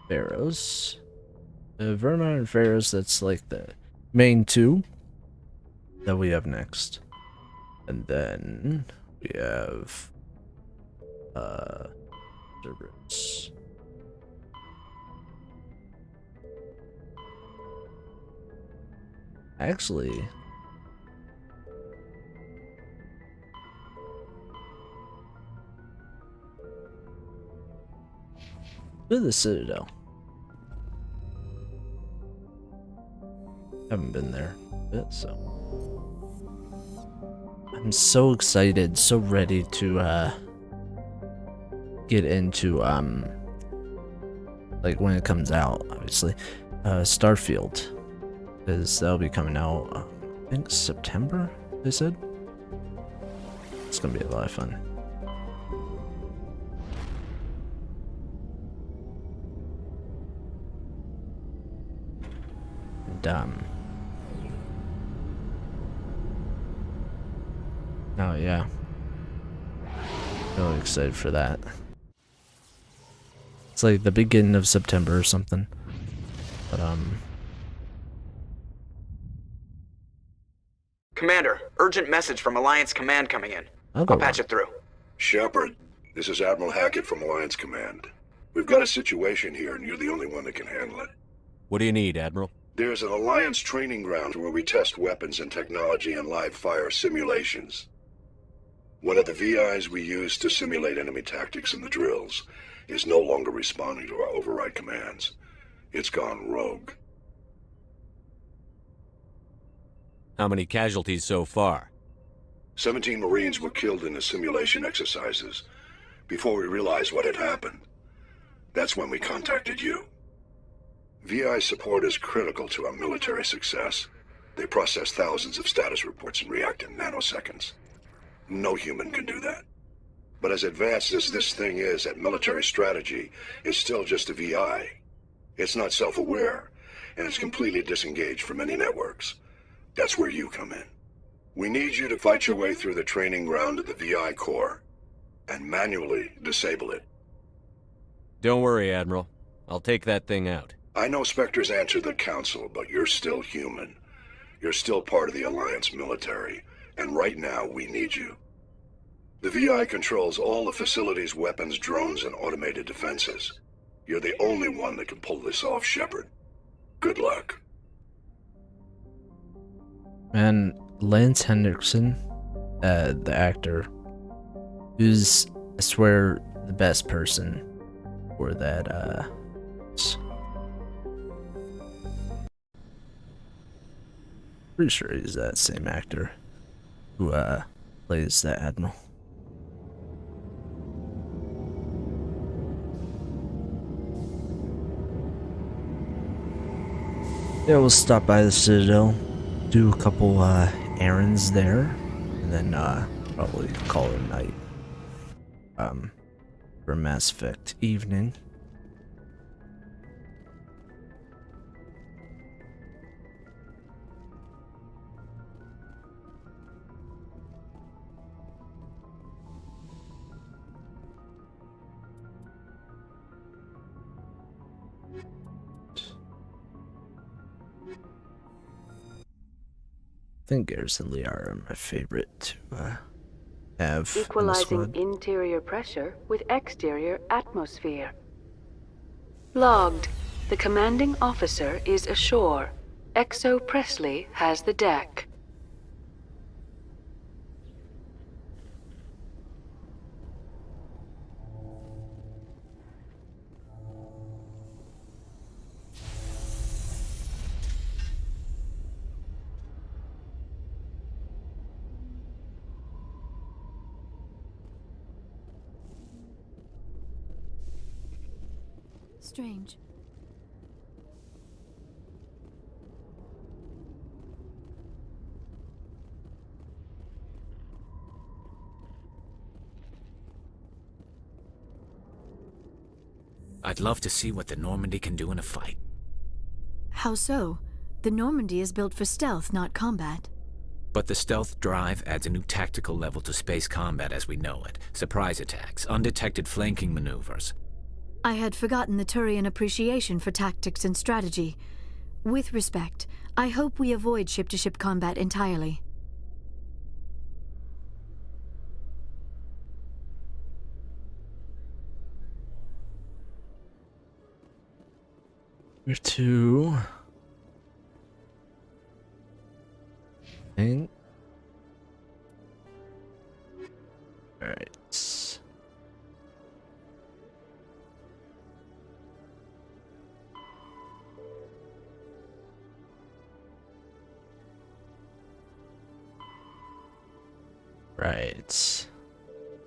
Pharaohs. Vermeer and Pharaohs, that's like the main two that we have next. And then we have Cerberus. Actually, to the Citadel. Haven't been there a bit, so I'm so excited, so ready to get into like when it comes out, obviously, Starfield, because that'll be coming out I think September, they said. It's gonna be a lot of fun. And oh yeah, really excited for that. It's like the beginning of September or something, but Commander, urgent message from Alliance Command coming in. I'll patch it through. Shepard, this is Admiral Hackett from Alliance Command. We've got a situation here and you're the only one that can handle it. What do you need, Admiral? There's an Alliance training ground where we test weapons and technology in live fire simulations. One of the VIs we use to simulate enemy tactics in the drills is no longer responding to our override commands. It's gone rogue. How many casualties so far? 17 Marines were killed in the simulation exercises before we realized what had happened. That's when we contacted you. VI support is critical to our military success. They process thousands of status reports and react in nanoseconds. No human can do that. But as advanced as this thing is at military strategy, it's still just a VI. It's not self-aware, and it's completely disengaged from any networks. That's where you come in. We need you to fight your way through the training ground of the VI core and manually disable it. Don't worry, Admiral. I'll take that thing out. I know Spectres answer the Council, but you're still human. You're still part of the Alliance military, and right now we need you. The VI controls all the facility's weapons, drones, and automated defenses. You're the only one that can pull this off, Shepard. Good luck. And Lance Henriksen, the actor, who's, I swear, the best person for that, pretty sure he's that same actor who, plays the Admiral. Yeah, we'll stop by the Citadel, do a couple errands there, and then probably call it a night for Mass Effect evening. I think Garrison Liara are my favorite to have. Equalizing interior pressure with exterior atmosphere. Logged. The commanding officer is ashore. Exo Presley has the deck. Strange. I'd love to see what the Normandy can do in a fight. How so? The Normandy is built for stealth, not combat. But the stealth drive adds a new tactical level to space combat as we know it. Surprise attacks, undetected flanking maneuvers. I had forgotten the Turian appreciation for tactics and strategy. With respect, I hope we avoid ship-to-ship combat entirely. Where to? Alright. Right.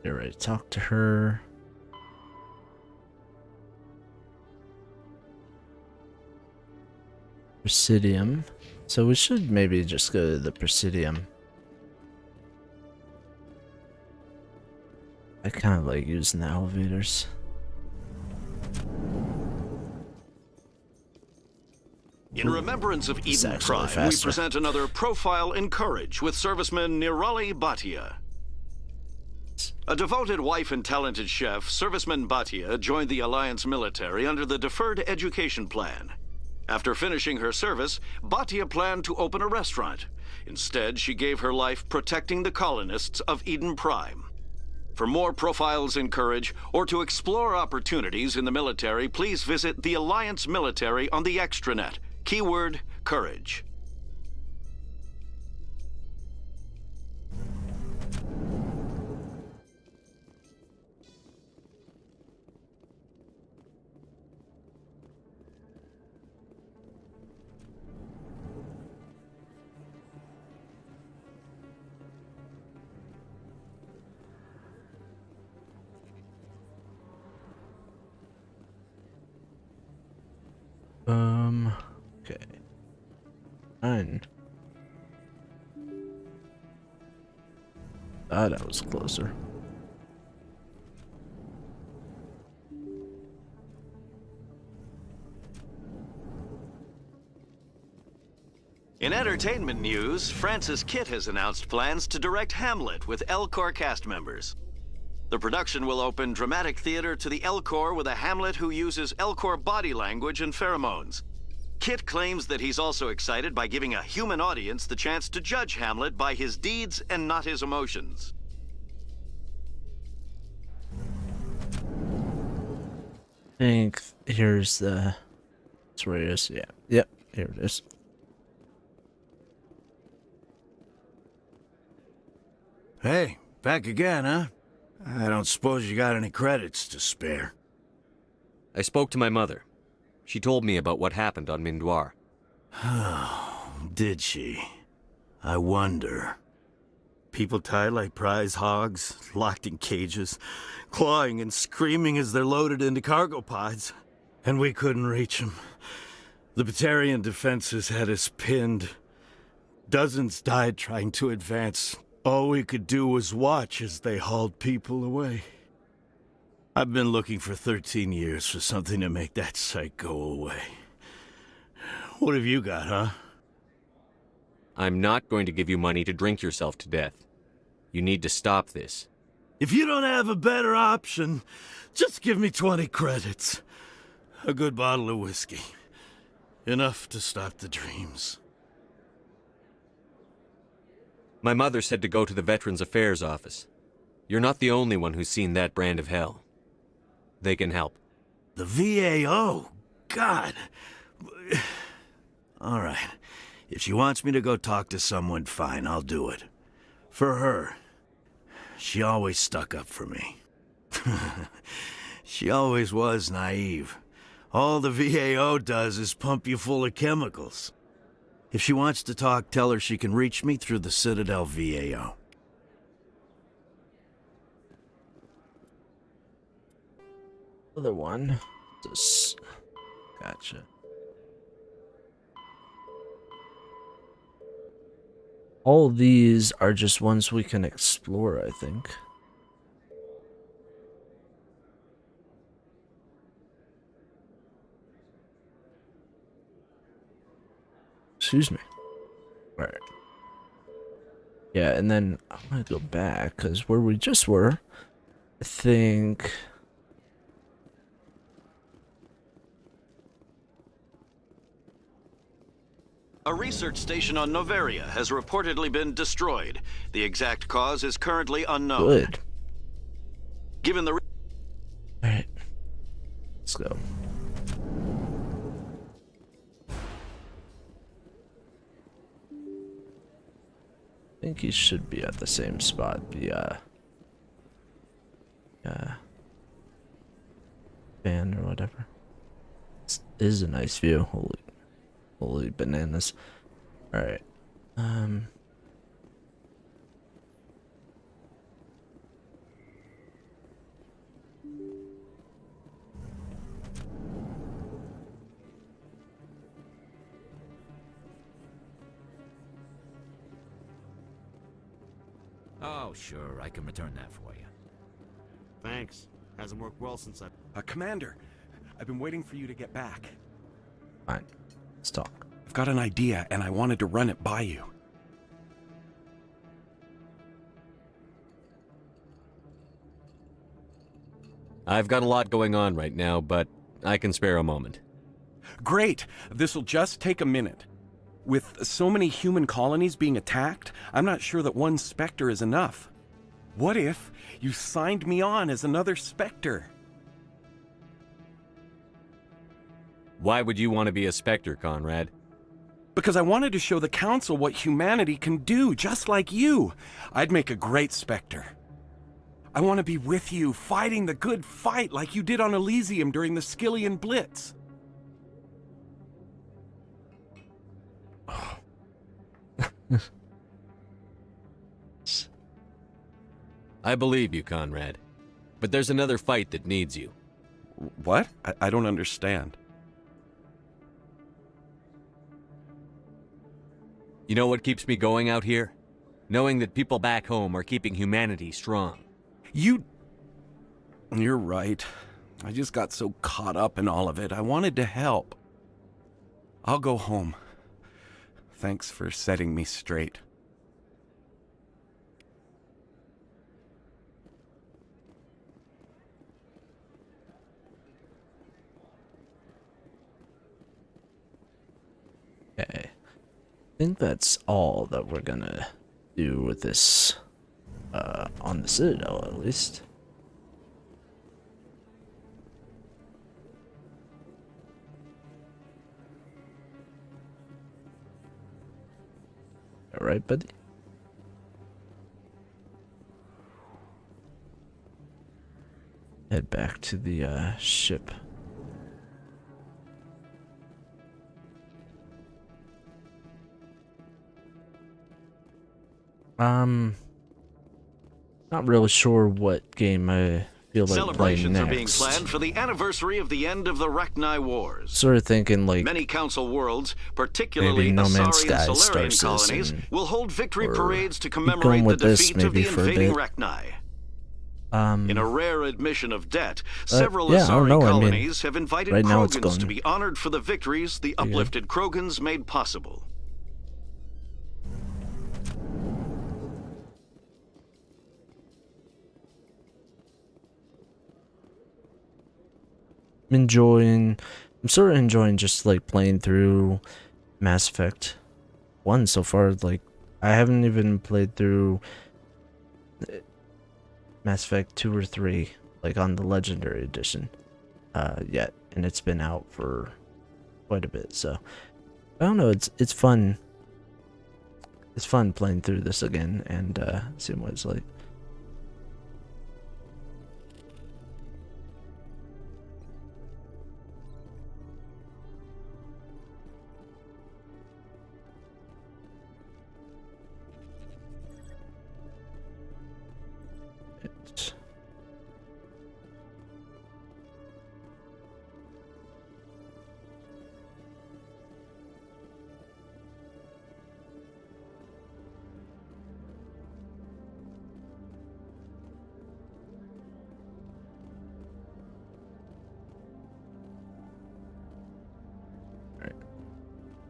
Get ready to talk to her. Presidium. So we should maybe just go to the Presidium. I kind of like using the elevators. In remembrance of Eden Prime, we present another profile in courage with serviceman Nirali Bhatia. A devoted wife and talented chef, serviceman Bhatia joined the Alliance military under the Deferred Education Plan. After finishing her service, Bhatia planned to open a restaurant. Instead, she gave her life protecting the colonists of Eden Prime. For more profiles in courage, or to explore opportunities in the military, please visit the Alliance military on the extranet. Keyword, courage. Okay. 9. That was closer. In entertainment news, Francis Kitt has announced plans to direct Hamlet with L-Corps cast members. The production will open dramatic theater to the L-Corps with a Hamlet who uses L-Corps body language and pheromones. Kitt claims that he's also excited by giving a human audience the chance to judge Hamlet by his deeds and not his emotions. I think here's the... That's where it is. Yeah. Yep. Here it is. Hey, back again, huh? I don't suppose you got any credits to spare. I spoke to my mother. She told me about what happened on Mindoir. Did she? I wonder. People tied like prize hogs, locked in cages, clawing and screaming as they're loaded into cargo pods. And we couldn't reach them. The Batarian defenses had us pinned. Dozens died trying to advance. All we could do was watch as they hauled people away. I've been looking for 13 years for something to make that sight go away. What have you got, huh? I'm not going to give you money to drink yourself to death. You need to stop this. If you don't have a better option, just give me 20 credits. A good bottle of whiskey. Enough to stop the dreams. My mother said to go to the Veterans Affairs office. You're not the only one who's seen that brand of hell. They can help. The VAO? God. All right. If she wants me to go talk to someone, fine, I'll do it. For her. She always stuck up for me. She always was naive. All the VAO does is pump you full of chemicals. If she wants to talk, tell her she can reach me through the Citadel VAO. Other one. Just... Gotcha. All these are just ones we can explore, I think. Excuse me. Alright. Yeah, and then I'm gonna go back, because where we just were, I think... A research station on Noveria has reportedly been destroyed. The exact cause is currently unknown. Good. Given the... Alright. Let's go. I think he should be at the same spot. The van or whatever. This is a nice view. Holy bananas. Alright. Oh, sure, I can return that for you. Thanks. Hasn't worked well since I... Commander, I've been waiting for you to get back. Fine. Let's talk. I've got an idea, and I wanted to run it by you. I've got a lot going on right now, but I can spare a moment. Great! This'll just take a minute. With so many human colonies being attacked, I'm not sure that one Spectre is enough. What if you signed me on as another Spectre? Why would you want to be a Spectre, Conrad? Because I wanted to show the Council what humanity can do, just like you. I'd make a great Spectre. I want to be with you, fighting the good fight like you did on Elysium during the Skillian Blitz. I believe you, Conrad. But there's another fight that needs you. What? I don't understand. You know what keeps me going out here? Knowing that people back home are keeping humanity strong. You're right. I just got so caught up in all of it. I wanted to help. I'll go home. Thanks for setting me straight. Okay. I think that's all that we're gonna do with this, on the Citadel at least. Alright, buddy. Head back to the, ship. Not really sure what game I feel like playing Celebrations next. are being planned for the anniversary of the end of the Rachni Wars. Sort of thinking like many council worlds, particularly maybe No Man's Asari Sky, and Star Solarian colonies, Citizen, will hold victory or parades to keep commemorate going the with this defeat of the maybe for a invading bit. Rachni. In a rare admission of debt, several yeah, I don't Asari know, I mean, colonies have invited right now it's Krogans going to be honored for the victories the pretty good. uplifted Krogans made possible. I'm sort of enjoying just like playing through Mass Effect 1 so far. Like, I haven't even played through Mass Effect 2 or 3, like on the Legendary Edition, yet, and it's been out for quite a bit, so I don't know, it's fun. It's fun playing through this again and seeing what it's like.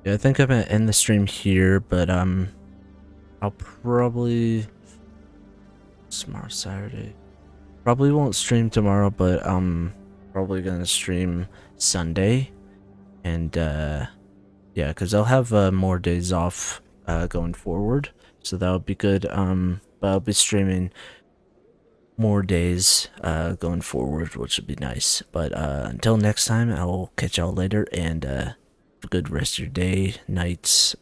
Yeah, I think I'm gonna end the stream here, but I'll probably tomorrow Saturday. Probably won't stream tomorrow, but probably gonna stream Sunday, and yeah, because I'll have more days off going forward, so that'll be good. But I'll be streaming more days going forward, which would be nice. But until next time, I'll catch y'all later, and have a good rest of your day, nights,